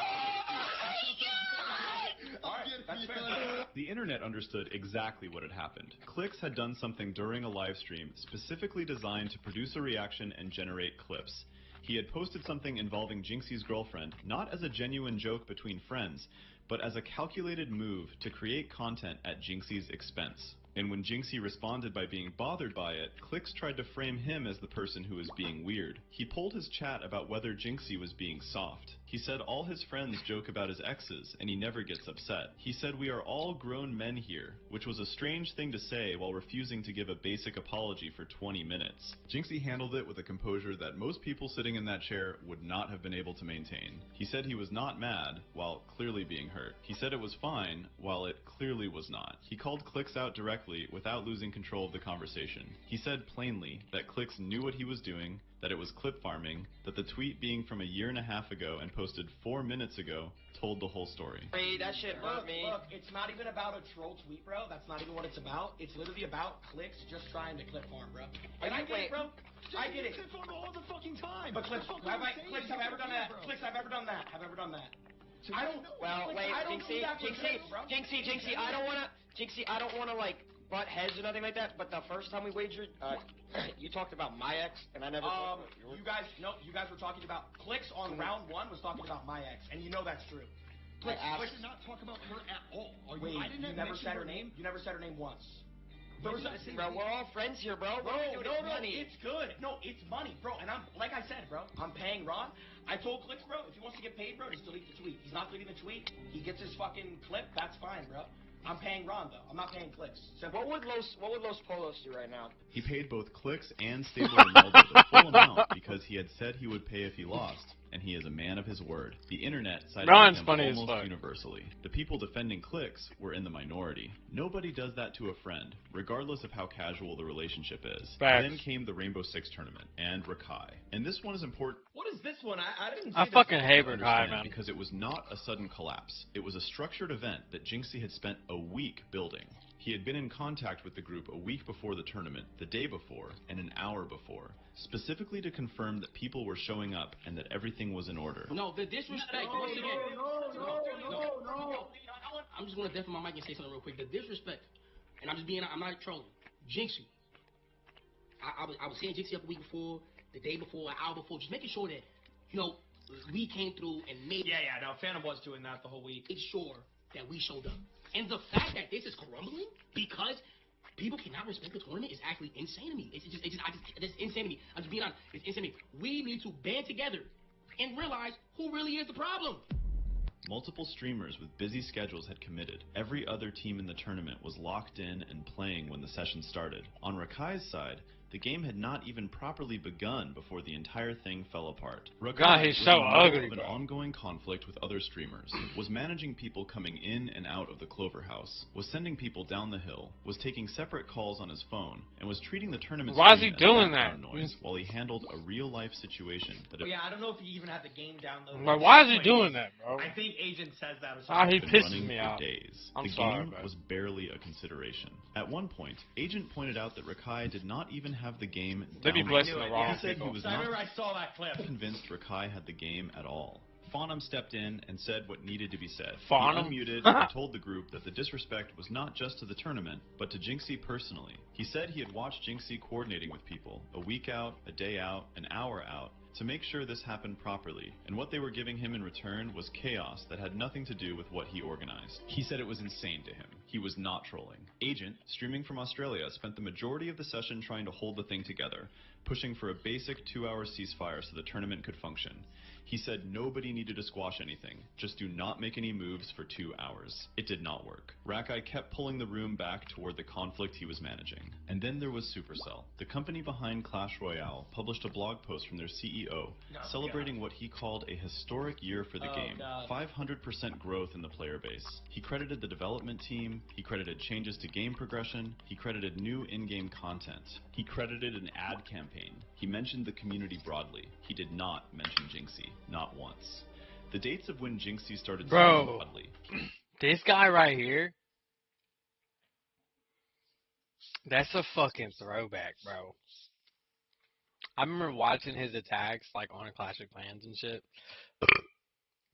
The internet understood exactly what had happened. Clicks had done something during a live stream specifically designed to produce a reaction and generate clips. He had posted something involving Jinxie's girlfriend, not as a genuine joke between friends, but as a calculated move to create content at Jinxie's expense. And when Jinxie responded by being bothered by it, Clicks tried to frame him as the person who was being weird. He pulled his chat about whether Jinxie was being soft. He said all his friends joke about his exes, and he never gets upset. He said we are all grown men here, which was a strange thing to say while refusing to give a basic apology for 20 minutes. Jinxie handled it with a composure that most people sitting in that chair would not have been able to maintain. He said he was not mad, while clearly being hurt. He said it was fine, while it clearly was not. He called Clicks out directly without losing control of the conversation. He said plainly that Clicks knew what he was doing, that it was clip farming, that the tweet being from a year and a half ago and posted 4 minutes ago told the whole story. Hey, that shit hurt me. Look, it's not even about a troll tweet, bro. That's not even what it's about. It's literally about Clicks just trying to clip farm, bro. And I get it, bro. I get it. Clip farm all the fucking time. But Clicks, have I ever done that? Clicks, I've ever done that. I don't know. Well, wait, Jinxie, I don't wanna like butt heads or nothing like that. But the first time we wagered, you talked about my ex, and I never. You guys were talking about Clicks on round 1 was talking about my ex, and you know that's true. Clicks did not talk about her at all. Wait, you never said her name? You never said her name once. Listen, bro, we're all friends here, bro. No, it's good. No, it's money, bro. And I'm, like I said, bro, I'm paying Ron. I told Clicks, bro, if he wants to get paid, bro, just delete the tweet. He's not deleting the tweet. He gets his fucking clip. That's fine, bro. I'm paying Ron, though. I'm not paying Clicks. What would Los Polos do right now? He paid both Clicks and Stable Ronaldo the full amount because he had said he would pay if he lost, and he is a man of his word. The internet sided with him almost universally. The people defending Clicks were in the minority. Nobody does that to a friend, regardless of how casual the relationship is. Facts. Then came the Rainbow Six tournament, and Rakai. And this one is important. What is this one? I didn't see I fucking hate Rakai, man. Because it was not a sudden collapse. It was a structured event that Jinxie had spent a week building. He had been in contact with the group a week before the tournament, the day before, and an hour before, specifically to confirm that people were showing up and that everything was in order. No, the disrespect, once again. No. I'm just going to deafen my mic and say something real quick. The disrespect, and I'm not trolling. Jinxie. I was saying Jinxie up a week before, the day before, an hour before, just making sure that, we came through and made... Yeah, no, Phantom was doing that the whole week. Make sure that we showed up. And the fact that this is crumbling because people cannot respect the tournament is actually insane to me. It's insane to me. I'm just being honest. It's insane to me. We need to band together and realize who really is the problem. Multiple streamers with busy schedules had committed. Every other team in the tournament was locked in and playing when the session started. On Rakai's side, the game had not even properly begun before the entire thing fell apart. God, he's so ugly, of an ongoing conflict with other streamers, was managing people coming in and out of the Clover House, was sending people down the hill, was taking separate calls on his phone, and was treating the tournament Why is he as doing background that? noise while he handled a real-life situation that... I don't know if he even had the game downloaded. Like, why is he doing that, bro? I think Agent says that or He something. pisses me off. Days. I'm the sorry, game was barely a consideration. At one point, Agent pointed out that Rakai did not even have the game Maybe blessing the wrong He said people. he was I not remember I saw that clip. convinced Rakai had the game at all. Fonum stepped in and said what needed to be said. Fonum? He unmuted and told the group that the disrespect was not just to the tournament, but to Jinxie personally. He said he had watched Jinxie coordinating with people, a week out, a day out, an hour out, to make sure this happened properly, and what they were giving him in return was chaos that had nothing to do with what he organized. He said it was insane to him. He was not trolling. Agent, streaming from Australia, spent the majority of the session trying to hold the thing together, pushing for a basic 2-hour ceasefire so the tournament could function. He said nobody needed to squash anything, just do not make any moves for 2 hours. It did not work. Rakai kept pulling the room back toward the conflict he was managing. And then there was Supercell. The company behind Clash Royale published a blog post from their CEO celebrating what he called a historic year for the game. 500% growth in the player base. He credited the development team, he credited changes to game progression, he credited new in-game content. He credited an ad campaign. He mentioned the community broadly. He did not mention Jinxie. Not once. The dates of when Jinxie started streaming broadly. This guy right here, that's a fucking throwback, bro. I remember watching his attacks, like, on Clash of Clans and shit.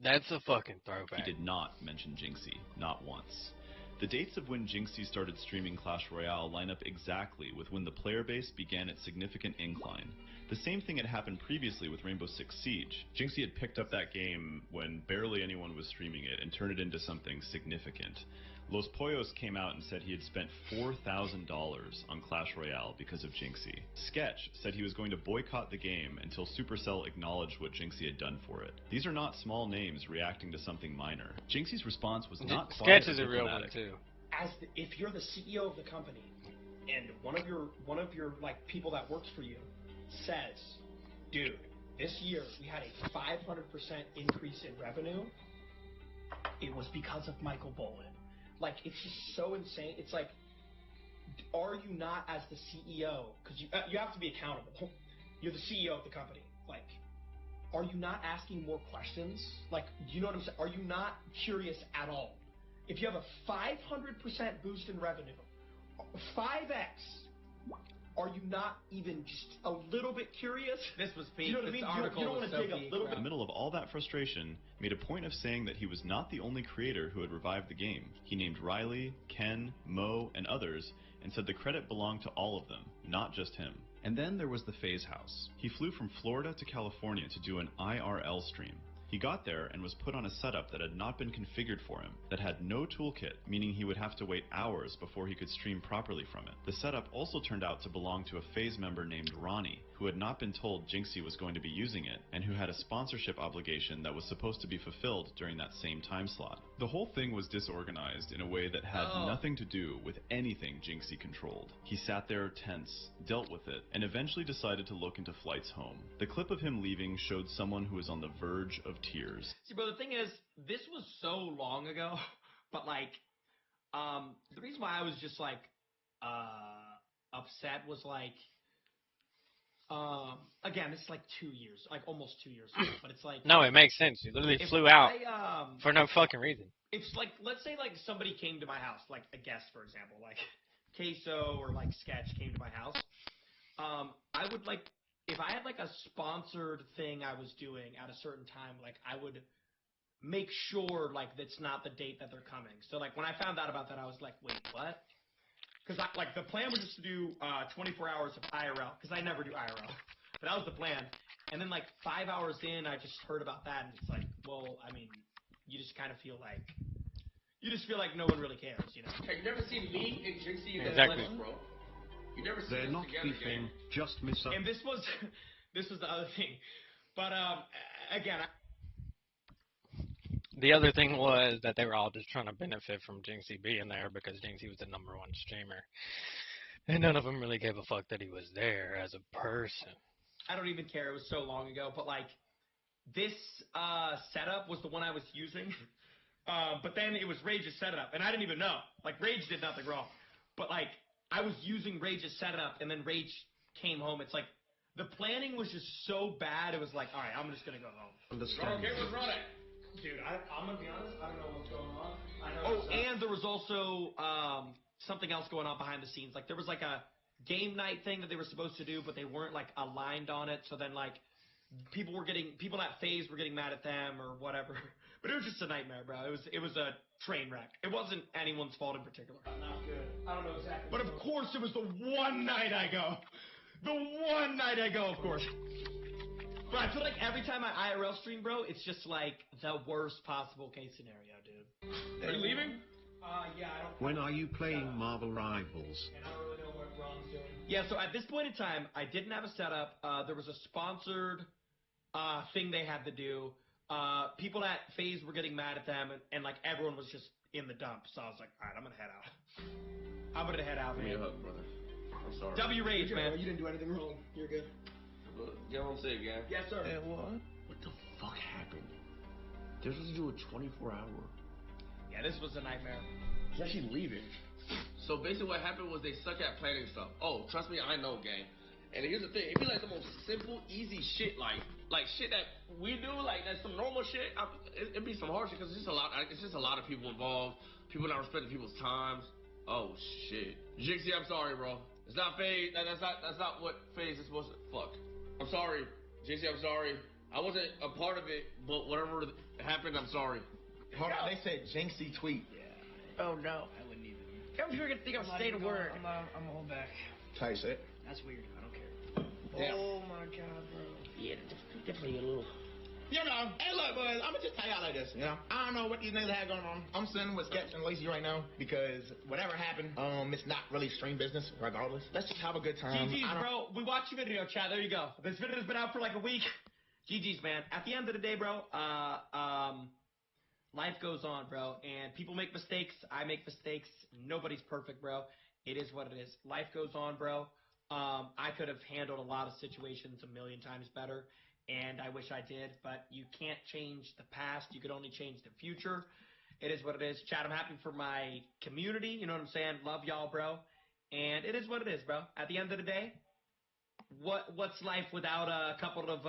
That's a fucking throwback. He did not mention Jinxie. Not once. The dates of when Jinxie started streaming Clash Royale line up exactly with when the player base began its significant incline. The same thing had happened previously with Rainbow Six Siege. Jinxie had picked up that game when barely anyone was streaming it and turned it into something significant. Los Pollos came out and said he had spent $4,000 on Clash Royale because of Jinxie. Sketch said he was going to boycott the game until Supercell acknowledged what Jinxie had done for it. These are not small names reacting to something minor. Jinxie's response was not Sketch is a real one too. If you're the CEO of the company and one of your like people that works for you says, dude, this year we had a 500% increase in revenue, it was because of Michael Bolin. Like, it's just so insane. It's like, are you not, as the CEO, because you have to be accountable. You're the CEO of the company. Like, are you not asking more questions? Like, do you know what I'm saying? Are you not curious at all? If you have a 500% boost in revenue, 5x, are you not even just a little bit curious? This was peak. You know what I mean? You don't want to dig a little In the middle of all that frustration, made a point of saying that he was not the only creator who had revived the game. He named Riley, Ken, Mo, and others, and said the credit belonged to all of them, not just him. And then there was the FaZe House. He flew from Florida to California to do an IRL stream. He got there and was put on a setup that had not been configured for him, that had no toolkit, meaning he would have to wait hours before he could stream properly from it. The setup also turned out to belong to a FaZe member named Ronnie, who had not been told Jinxie was going to be using it, and who had a sponsorship obligation that was supposed to be fulfilled during that same time slot. The whole thing was disorganized in a way that had nothing to do with anything Jinxie controlled. He sat there tense, dealt with it, and eventually decided to look into flights home. The clip of him leaving showed someone who was on the verge of tears. See, bro, the thing is, this was so long ago, but like, the reason why I was just like, upset was like, again, it's like 2 years, like almost 2 years ago, but it's like. No, it makes sense. You literally flew out for no fucking reason. It's like, let's say like somebody came to my house, like a guest, for example, like Queso or like Sketch came to my house. I would like, if I had like a sponsored thing I was doing at a certain time, like I would make sure like that's not the date that they're coming. So like when I found out about that, I was like, wait, what? Because like the plan was just to do 24 hours of IRL, because I never do IRL, but that was the plan. And then like 5 hours in, I just heard about that, and it's like, well, I mean, you just kind of feel like, no one really cares, you know? Hey, you never seen me and Jinxie in Exactly. the bro? You never seen They're us not together, beefing, just And this was the other thing. But again, The other thing was that they were all just trying to benefit from Jinxie being there because Jinxie was the #1 streamer. And none of them really gave a fuck that he was there as a person. I don't even care. It was so long ago. But like, this setup was the one I was using. But then it was Rage's setup, and I didn't even know. Like, Rage did nothing wrong. But like, I was using Rage's setup, and then Rage came home. It's like, the planning was just so bad, it was like, alright, I'm just gonna go home. Okay, what's wrong? Dude, I'm gonna be honest, I don't know what's going on. And there was also something else going on behind the scenes. Like, there was like a game night thing that they were supposed to do, but they weren't like aligned on it. So then like, people at FaZe were getting mad at them or whatever. But it was just a nightmare, bro. It was a train wreck. It wasn't anyone's fault in particular. Not good. I don't know exactly. But of course, it was the one night I go. The one night I go, of course. But I feel like every time I IRL stream, bro, it's just like the worst possible case scenario, dude. Are you leaving? Yeah, I don't. When are you playing Marvel Rivals? And I don't really know what Ron's doing. Yeah, so at this point in time, I didn't have a setup. There was a sponsored thing they had to do. People at FaZe were getting mad at them, and like everyone was just in the dump. So I was like, all right, I'm gonna head out. I'm gonna head out, man. Give me a hug, brother. I'm sorry. W Rage, man. You didn't do anything wrong. You're good. Get home safe, gang. Yes, sir. And what the fuck happened? They're supposed to do a 24-hour. Yeah, this was a nightmare. He's actually leaving. So basically what happened was they suck at planning stuff. Oh, trust me, I know, gang. And here's the thing, it'd be like the most simple, easy shit, like shit that we do, like that's some normal shit. It'd be some hard shit because it's just a lot of people involved. People not respecting people's times. Oh shit, Jinxie, I'm sorry, bro. It's not FaZe. That's not what FaZe is supposed to. Fuck. I'm sorry, Jinxie. I'm sorry. I wasn't a part of it, but whatever happened, I'm sorry. Hold on, they said Jinxie tweet. Yeah. Oh no. I wouldn't even. I'm sure you're gonna think I'm staying to work. I'm holding back. Tight set. That's weird. I don't care. Damn. Oh my god, bro. Yeah, definitely a little. You know, hey look, boys, I'm gonna just tell y'all like this, you know? I don't know what these niggas have going on. I'm sitting with Sketch and Lacey right now because whatever happened, it's not really stream business, regardless. Let's just have a good time. GG's, bro. We watched your video, chat. There you go. This video's been out for like a week. GG's, man. At the end of the day, bro, life goes on, bro. And people make mistakes. I make mistakes. Nobody's perfect, bro. It is what it is. Life goes on, bro. I could have handled a lot of situations a million times better. And I wish I did, but you can't change the past. You could only change the future. It is what it is. Chat, I'm happy for my community. You know what I'm saying? Love y'all, bro. And it is what it is, bro. At the end of the day, what's life without a couple of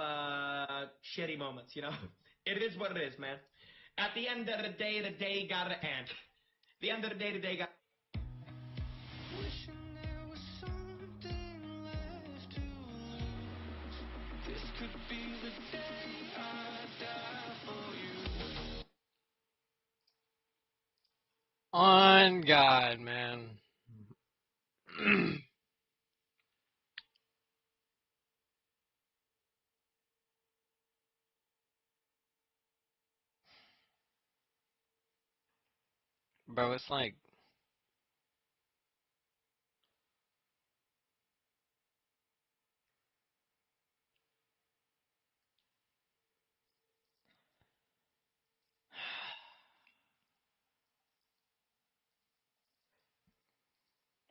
shitty moments, you know? It is what it is, man. At the end of the day gotta end. The end of the day got... Wishing there was something On God, man. Bro, it's like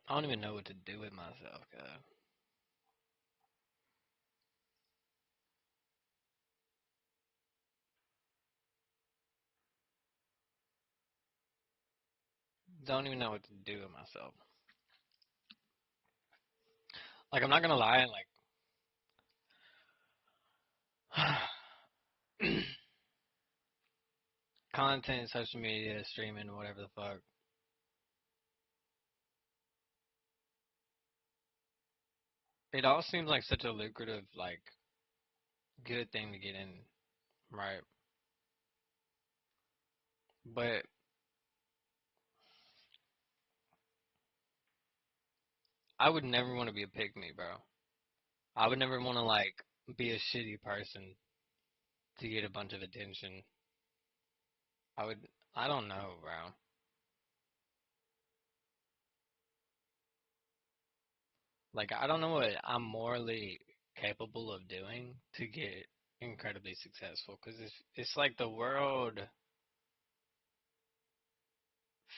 I don't even know what to do with myself, God. Don't even know what to do with myself. Like, I'm not gonna lie, like, content, social media, streaming, whatever the fuck. It all seems like such a lucrative, like, good thing to get in, right? But I would never want to be a pick me, bro. I would never want to, like, be a shitty person to get a bunch of attention. I don't know, bro. Like, I don't know what I'm morally capable of doing to get incredibly successful. Because it's like the world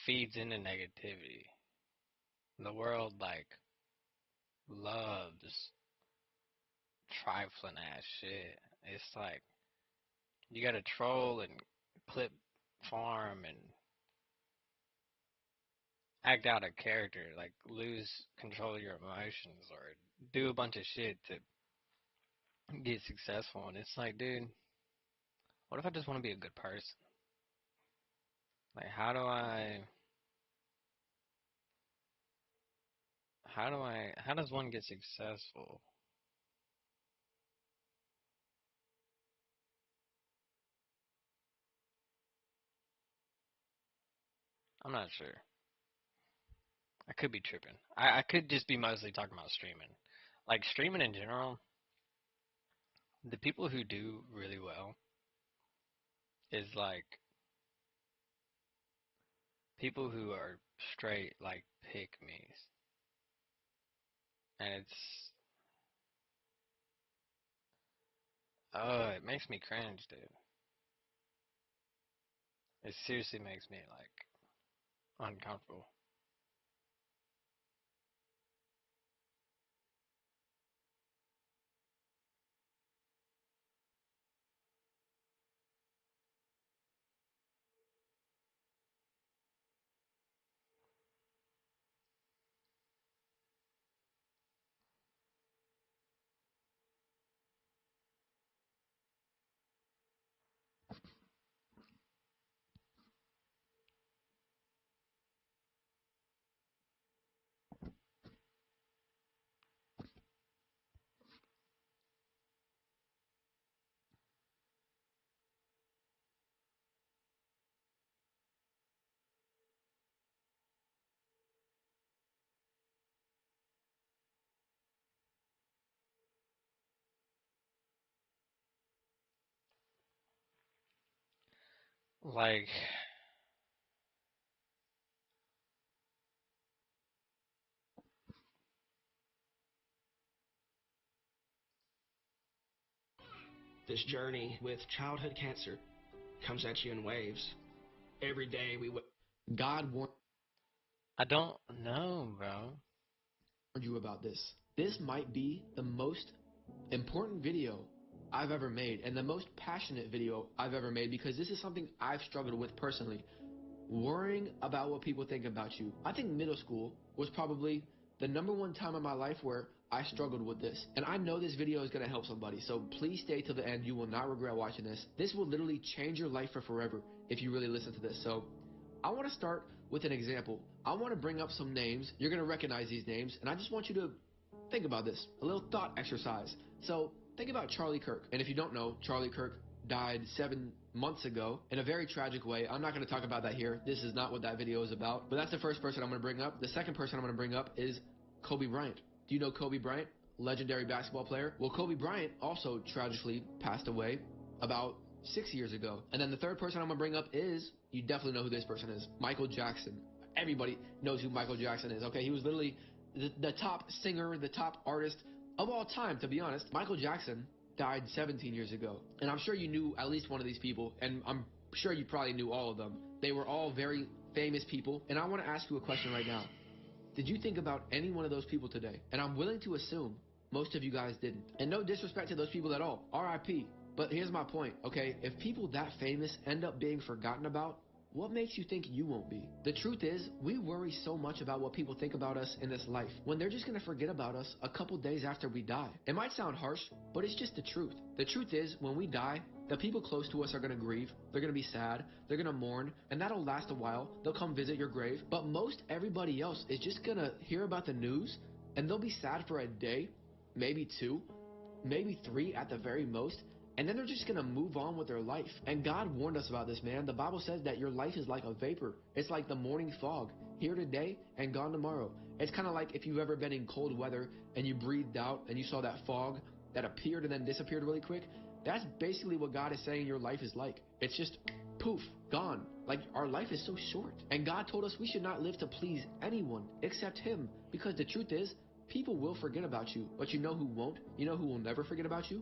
feeds into negativity. The world, like, loves trifling ass shit. It's like, you gotta troll and clip farm and act out a character, like lose control of your emotions or do a bunch of shit to get successful. And it's like, dude, what if I just want to be a good person? Like, how does one get successful? I'm not sure. I could be tripping. I could just be mostly talking about streaming. Like, streaming in general, the people who do really well is like people who are straight, like, pick me's. And it makes me cringe, dude. It seriously makes me, like, uncomfortable. Like, This journey with childhood cancer comes at you in waves. Every day God warned I don't know, bro. you about this. This might be the most important video I've ever made and the most passionate video I've ever made because this is something I've struggled with personally. Worrying about what people think about you. I think middle school was probably the #1 time in my life where I struggled with this. And I know this video is going to help somebody, so please stay till the end. You will not regret watching this. This will literally change your life for forever if you really listen to this. So I want to start with an example. I want to bring up some names. You're going to recognize these names, and I just want you to think about this. A little thought exercise. So think about Charlie Kirk. And if you don't know, Charlie Kirk died months ago in a very tragic way. I'm not going to talk about that here. This is not what that video is about. But that's the first person I'm going to bring up. The second person I'm going to bring up is Kobe Bryant. Do you know Kobe Bryant? Legendary basketball player. Well, Kobe Bryant also tragically passed away about 6 years ago. And then the third person I'm going to bring up is, you definitely know who this person is, Michael Jackson. Everybody knows who Michael Jackson is, okay? He was literally the top singer, the top artist of all time, to be honest. Michael Jackson died 17 years ago. And I'm sure you knew at least one of these people, and I'm sure you probably knew all of them. They were all very famous people. And I want to ask you a question right now. Did you think about any one of those people today? And I'm willing to assume most of you guys didn't. And no disrespect to those people at all. R.I.P. But here's my point, okay? If people that famous end up being forgotten about, what makes you think you won't be? The truth is, we worry so much about what people think about us in this life, when they're just gonna forget about us a couple days after we die. It might sound harsh, but it's just the truth. The truth is, when we die, the people close to us are gonna grieve, they're gonna be sad, they're gonna mourn, and that'll last a while. They'll come visit your grave, but most everybody else is just gonna hear about the news, and they'll be sad for a day, maybe 2, maybe 3 at the very most, and then they're just going to move on with their life. And God warned us about this, man. The Bible says that your life is like a vapor. It's like the morning fog, here today and gone tomorrow. It's kind of like if you've ever been in cold weather and you breathed out and you saw that fog that appeared and then disappeared really quick. That's basically what God is saying your life is like. It's just poof, gone. Like, our life is so short. And God told us we should not live to please anyone except Him. Because the truth is, people will forget about you. But you know who won't? You know who will never forget about you?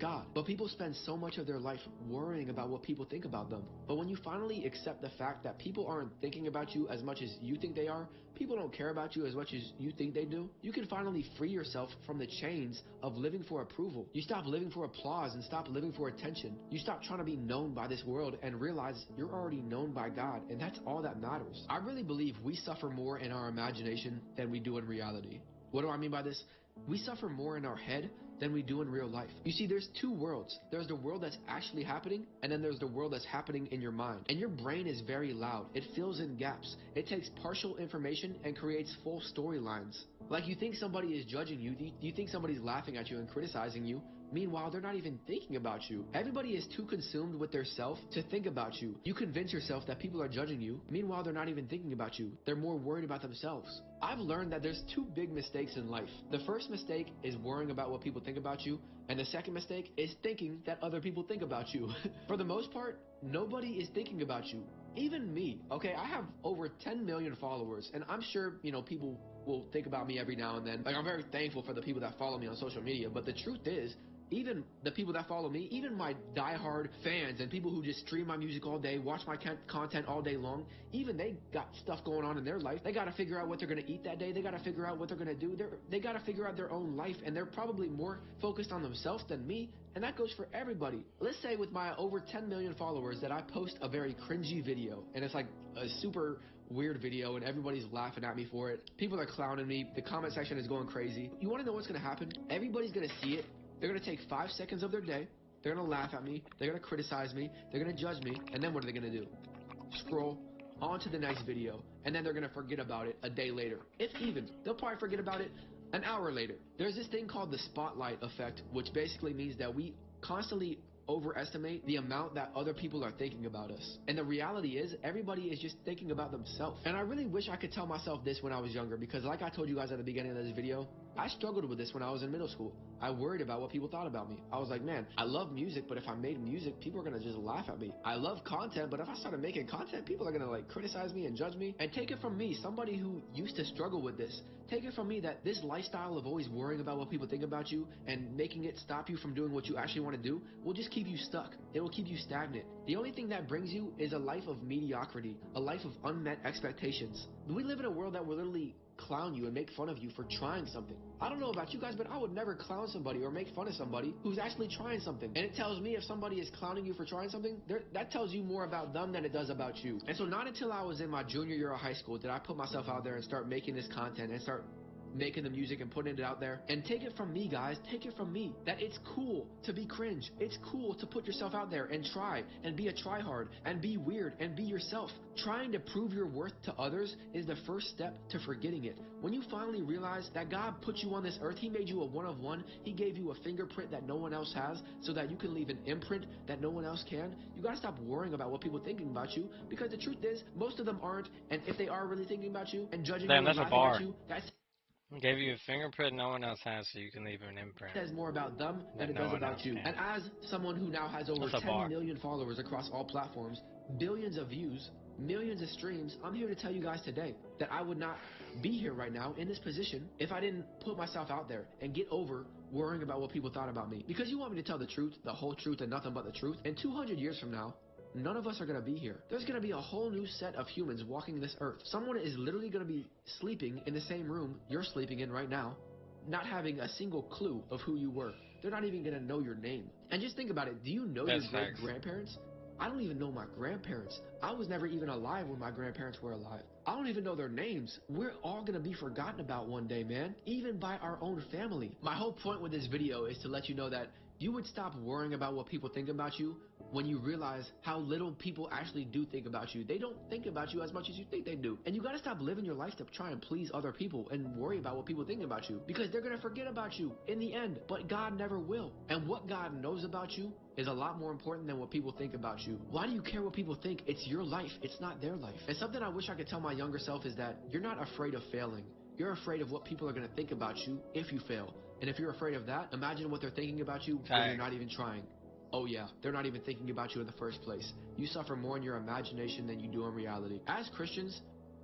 God. But people spend so much of their life worrying about what people think about them. But when you finally accept the fact that people aren't thinking about you as much as you think they are, people don't care about you as much as you think they do, you can finally free yourself from the chains of living for approval. You stop living for applause and stop living for attention. You stop trying to be known by this world and realize you're already known by God, and that's all that matters. I really believe we suffer more in our imagination than we do in reality. What do I mean by this? We suffer more in our head than we do in real life. You see, there's two worlds. There's the world that's actually happening, and then there's the world that's happening in your mind. And your brain is very loud. It fills in gaps. It takes partial information and creates full storylines. Like, you think somebody is judging you, you think somebody's laughing at you and criticizing you. Meanwhile, they're not even thinking about you. Everybody is too consumed with their self to think about you. You convince yourself that people are judging you. Meanwhile, they're not even thinking about you. They're more worried about themselves. I've learned that there's two big mistakes in life. The first mistake is worrying about what people think about you. And the second mistake is thinking that other people think about you. For the most part, nobody is thinking about you. Even me. Okay, I have over 10 million followers. And I'm sure, people will think about me every now and then. Like, I'm very thankful for the people that follow me on social media. But the truth is, even the people that follow me, even my diehard fans and people who just stream my music all day, watch my content all day long, even they got stuff going on in their life. They got to figure out what they're going to eat that day. They got to figure out what they're going to do. They got to figure out their own life, and they're probably more focused on themselves than me, and that goes for everybody. Let's say with my over 10 million followers that I post a very cringy video, and it's like a super weird video, and everybody's laughing at me for it. People are clowning me. The comment section is going crazy. You want to know what's going to happen? Everybody's going to see it. They're going to take 5 seconds of their day, they're going to laugh at me, they're going to criticize me, they're going to judge me, and then what are they going to do? Scroll on to the next video, and then they're going to forget about it a day later. If even. They'll probably forget about it an hour later. There's this thing called the spotlight effect, which basically means that we constantly overestimate the amount that other people are thinking about us. And the reality is, everybody is just thinking about themselves. And I really wish I could tell myself this when I was younger, because like I told you guys at the beginning of this video, I struggled with this when I was in middle school. I worried about what people thought about me. I was like, man, I love music, but if I made music, people are gonna just laugh at me. I love content, but if I started making content, people are gonna criticize me and judge me. And take it from me, somebody who used to struggle with this. Take it from me that this lifestyle of always worrying about what people think about you and making it stop you from doing what you actually want to do will just keep you stuck. It will keep you stagnant. The only thing that brings you is a life of mediocrity, a life of unmet expectations. We live in a world that will literally clown you and make fun of you for trying something. I don't know about you guys, but I would never clown somebody or make fun of somebody who's actually trying something. And it tells me if somebody is clowning you for trying something, that tells you more about them than it does about you. And so not until I was in my junior year of high school did I put myself out there and start making this content and start making the music and putting it out there. And take it from me, guys, take it from me, that it's cool to be cringe. It's cool to put yourself out there and try and be a tryhard and be weird and be yourself. Trying to prove your worth to others is the first step to forgetting it. When you finally realize that God put you on this earth, He made you a one of one, He gave you a fingerprint that no one else has so that you can leave an imprint that no one else can, you gotta stop worrying about what people are thinking about you, because the truth is, most of them aren't, and if they are really thinking about you and judging you and laughing at you, that's gave you a fingerprint no one else has, so you can leave an imprint. Says more about them than it does about you. And as someone who now has over 10 million followers across all platforms, billions of views, millions of streams, I'm here to tell you guys today that I would not be here right now in this position if I didn't put myself out there and get over worrying about what people thought about me. Because you want me to tell the truth, the whole truth, and nothing but the truth. And 200 years from now, none of us are going to be here. There's going to be a whole new set of humans walking this earth. Someone is literally going to be sleeping in the same room you're sleeping in right now, not having a single clue of who you were. They're not even going to know your name. And just think about it. Do you know your great-grandparents? I don't even know my grandparents. I was never even alive when my grandparents were alive. I don't even know their names. We're all going to be forgotten about one day, man. Even by our own family. My whole point with this video is to let you know that you would stop worrying about what people think about you when you realize how little people actually do think about you. They don't think about you as much as you think they do. And you gotta stop living your life to try and please other people and worry about what people think about you, because they're gonna forget about you in the end. But God never will. And what God knows about you is a lot more important than what people think about you. Why do you care what people think? It's your life. It's not their life. And something I wish I could tell my younger self is that you're not afraid of failing. You're afraid of what people are going to think about you if you fail. And if you're afraid of that, imagine what they're thinking about you when you're not even trying. Oh yeah, they're not even thinking about you in the first place. You suffer more in your imagination than you do in reality. As Christians,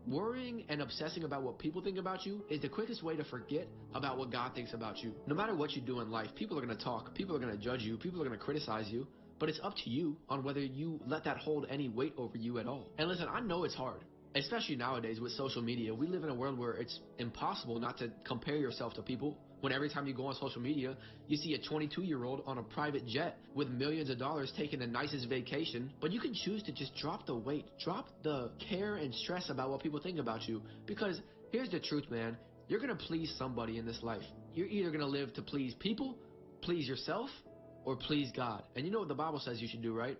worrying and obsessing about what people think about you is the quickest way to forget about what God thinks about you. No matter what you do in life, people are going to talk, people are going to judge you, people are going to criticize you, but it's up to you on whether you let that hold any weight over you at all. And listen, I know it's hard. Especially nowadays with social media, we live in a world where it's impossible not to compare yourself to people. When every time you go on social media, you see a 22-year-old on a private jet with millions of dollars taking the nicest vacation, but you can choose to just drop the weight, drop the care and stress about what people think about you. Because here's the truth, man, you're going to please somebody in this life. You're either going to live to please people, please yourself, or please God. And you know what the Bible says you should do, right?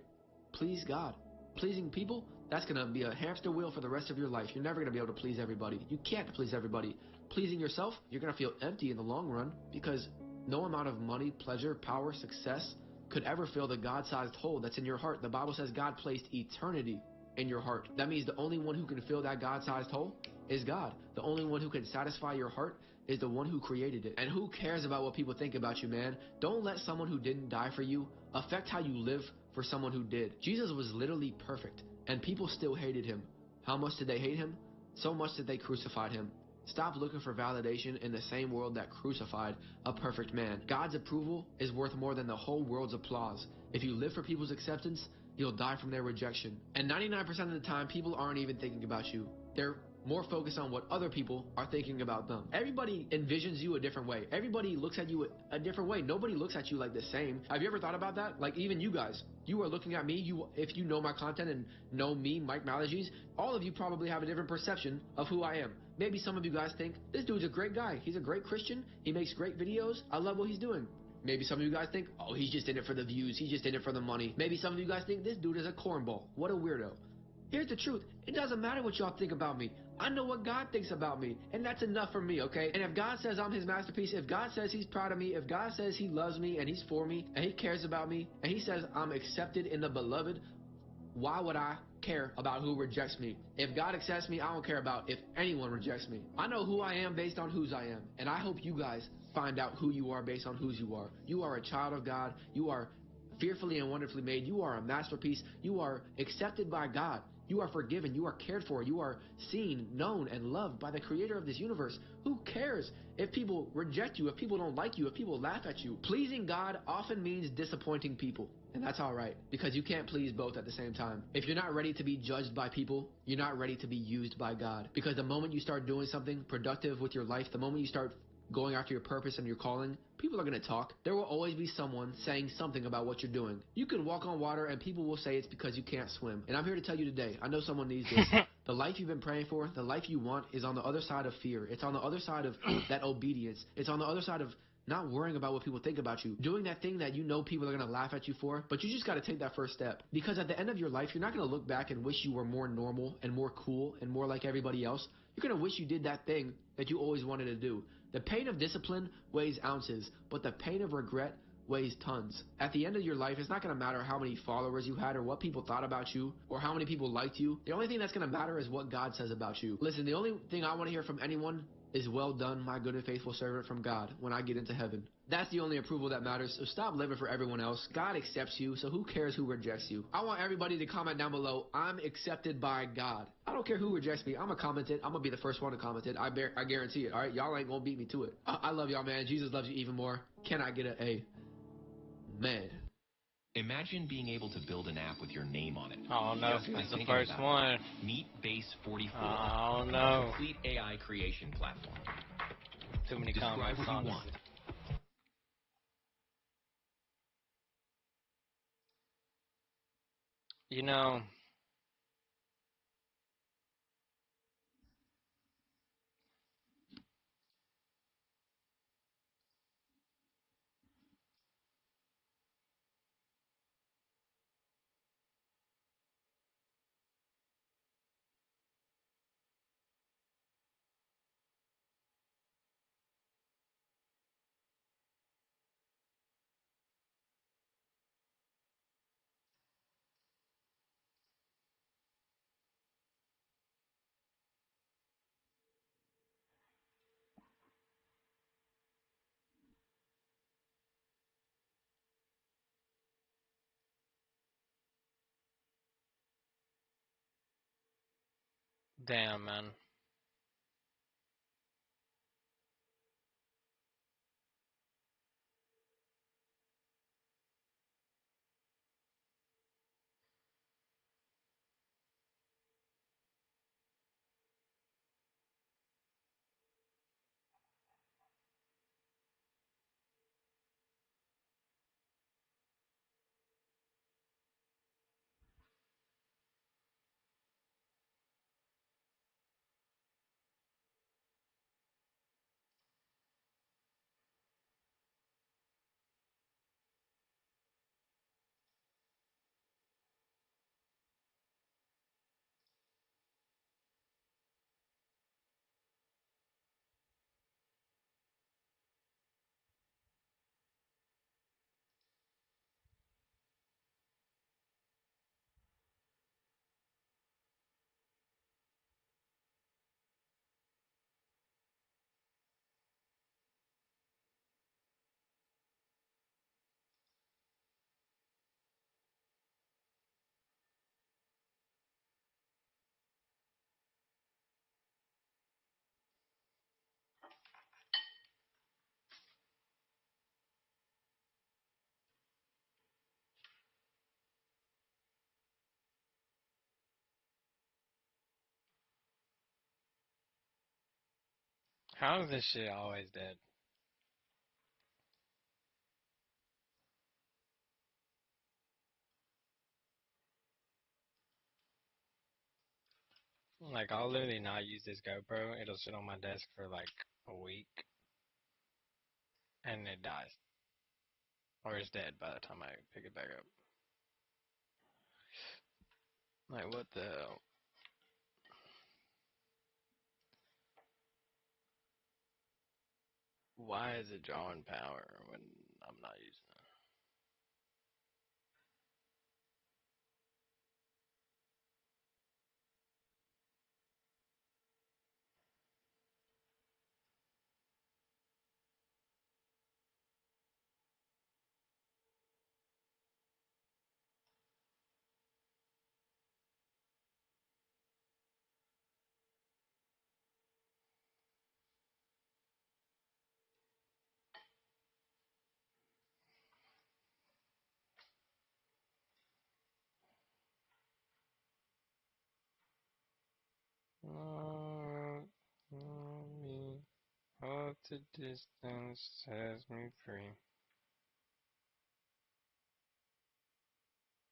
Please God. Pleasing people, that's going to be a hamster wheel for the rest of your life. You're never going to be able to please everybody. You can't please everybody. Pleasing yourself, you're going to feel empty in the long run, because no amount of money, pleasure, power, success could ever fill the God-sized hole that's in your heart. The Bible says God placed eternity in your heart. That means the only one who can fill that God-sized hole is God. The only one who can satisfy your heart is the one who created it. And who cares about what people think about you, man? Don't let someone who didn't die for you affect how you live for someone who did. Jesus was literally perfect, and people still hated him. How much did they hate him? So much that they crucified him. Stop looking for validation in the same world that crucified a perfect man. God's approval is worth more than the whole world's applause. If you live for people's acceptance, you'll die from their rejection. And 99% of the time, people aren't even thinking about you. They're more focused on what other people are thinking about them. Everybody envisions you a different way. Everybody looks at you a different way. Nobody looks at you like the same. Have you ever thought about that? Like, even you guys, you are looking at me. If you know my content and know me, Mike Malagies, all of you probably have a different perception of who I am. Maybe some of you guys think, this dude's a great guy. He's a great Christian. He makes great videos. I love what he's doing. Maybe some of you guys think, oh, he's just in it for the views. He's just in it for the money. Maybe some of you guys think, this dude is a cornball. What a weirdo. Here's the truth. It doesn't matter what y'all think about me. I know what God thinks about me, and that's enough for me, okay? And if God says I'm his masterpiece, if God says he's proud of me, if God says he loves me and he's for me and he cares about me and he says I'm accepted in the beloved, why would I care about who rejects me? If God accepts me, I don't care about if anyone rejects me. I know who I am based on whose I am, and I hope you guys find out who you are based on whose you are. You are a child of God. You are fearfully and wonderfully made. You are a masterpiece. You are accepted by God. You are forgiven. You are cared for. You are seen, known, and loved by the creator of this universe. Who cares if people reject you, if people don't like you, if people laugh at you? Pleasing God often means disappointing people. And that's all right, because you can't please both at the same time. If you're not ready to be judged by people, you're not ready to be used by God. Because the moment you start doing something productive with your life, the moment you start going after your purpose and your calling, people are going to talk. There will always be someone saying something about what you're doing. You can walk on water and people will say it's because you can't swim. And I'm here to tell you today, I know someone needs this. The life you've been praying for, the life you want is on the other side of fear. It's on the other side of that obedience. It's on the other side of not worrying about what people think about you. Doing that thing that you know people are going to laugh at you for, but you just got to take that first step. Because at the end of your life, you're not going to look back and wish you were more normal and more cool and more like everybody else. You're going to wish you did that thing that you always wanted to do. The pain of discipline weighs ounces, but the pain of regret weighs tons. At the end of your life, it's not going to matter how many followers you had or what people thought about you or how many people liked you. The only thing that's going to matter is what God says about you. Listen, the only thing I want to hear from anyone is well done, my good and faithful servant from God when I get into heaven. That's the only approval that matters, so stop living for everyone else. God accepts you, so who cares who rejects you? I want everybody to comment down below, I'm accepted by God. I don't care who rejects me. I'm going to comment it. I'm going to be the first one to comment it. I guarantee it, all right? Y'all ain't going to beat me to it. I love y'all, man. Jesus loves you even more. Can I get an A? Man. Imagine being able to build an app with your name on it. Oh no, Just by it's the thinking first about one. it. Meet Base 44. Oh no. A complete AI creation platform. Too many Describe comments what on you it. want. You know, damn man. How is this shit always dead? Like, I'll literally not use this GoPro. It'll sit on my desk for like a week. And it dies. Or it's dead by the time I pick it back up. Like, what the hell? Why is it drawing power when I'm not using it? the distance sets me free.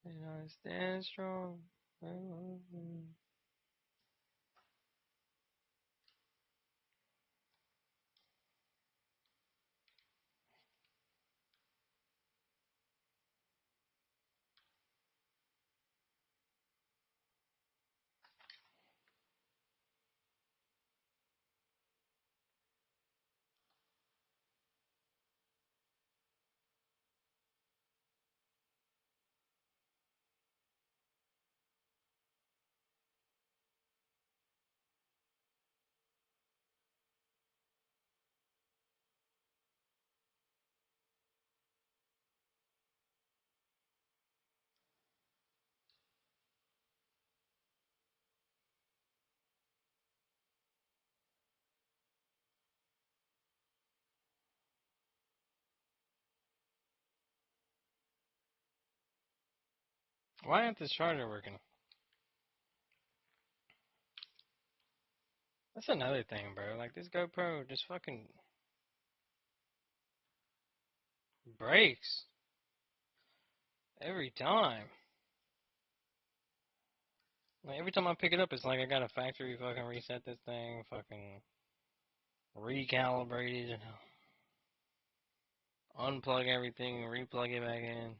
And I stand strong. Why isn't this charger working? That's another thing, bro. Like, this GoPro just fucking breaks every time. Like, every time I pick it up, it's like I gotta factory fucking reset this thing, fucking recalibrate it, unplug everything, replug it back in.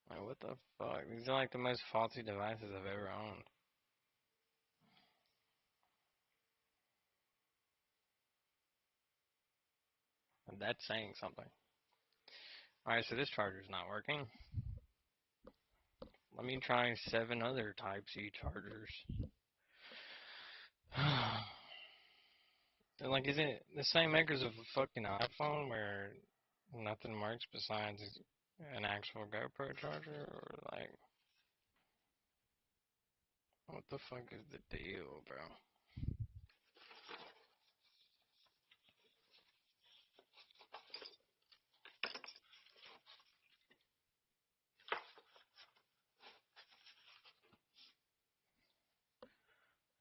Like, what the fuck? These are like the most faulty devices I've ever owned. And that's saying something. Alright, so this charger's not working. Let me try 7 other Type-C chargers. And like, is it the same makers of a fucking iPhone where nothing works besides an actual GoPro charger? Or like, what the fuck is the deal, bro?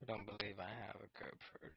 I don't believe I have a GoPro.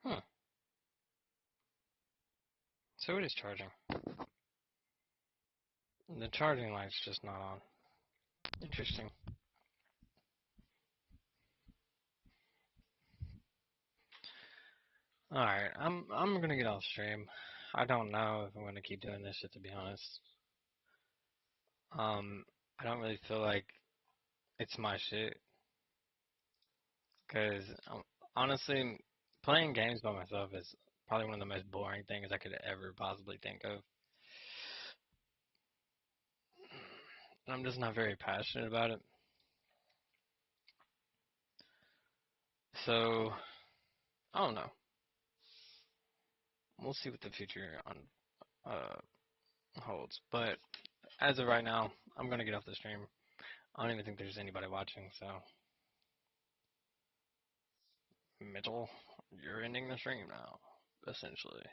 Huh. So it is charging. The charging light's just not on. Interesting. Alright, I'm gonna get off stream. I don't know if I'm gonna keep doing this shit, to be honest. I don't really feel like it's my shit. Cause honestly, playing games by myself is probably one of the most boring things I could ever possibly think of. I'm just not very passionate about it. So, I don't know. We'll see what the future holds. But as of right now, I'm gonna get off the stream. I don't even think there's anybody watching, so Mitchell, you're ending the stream now, essentially.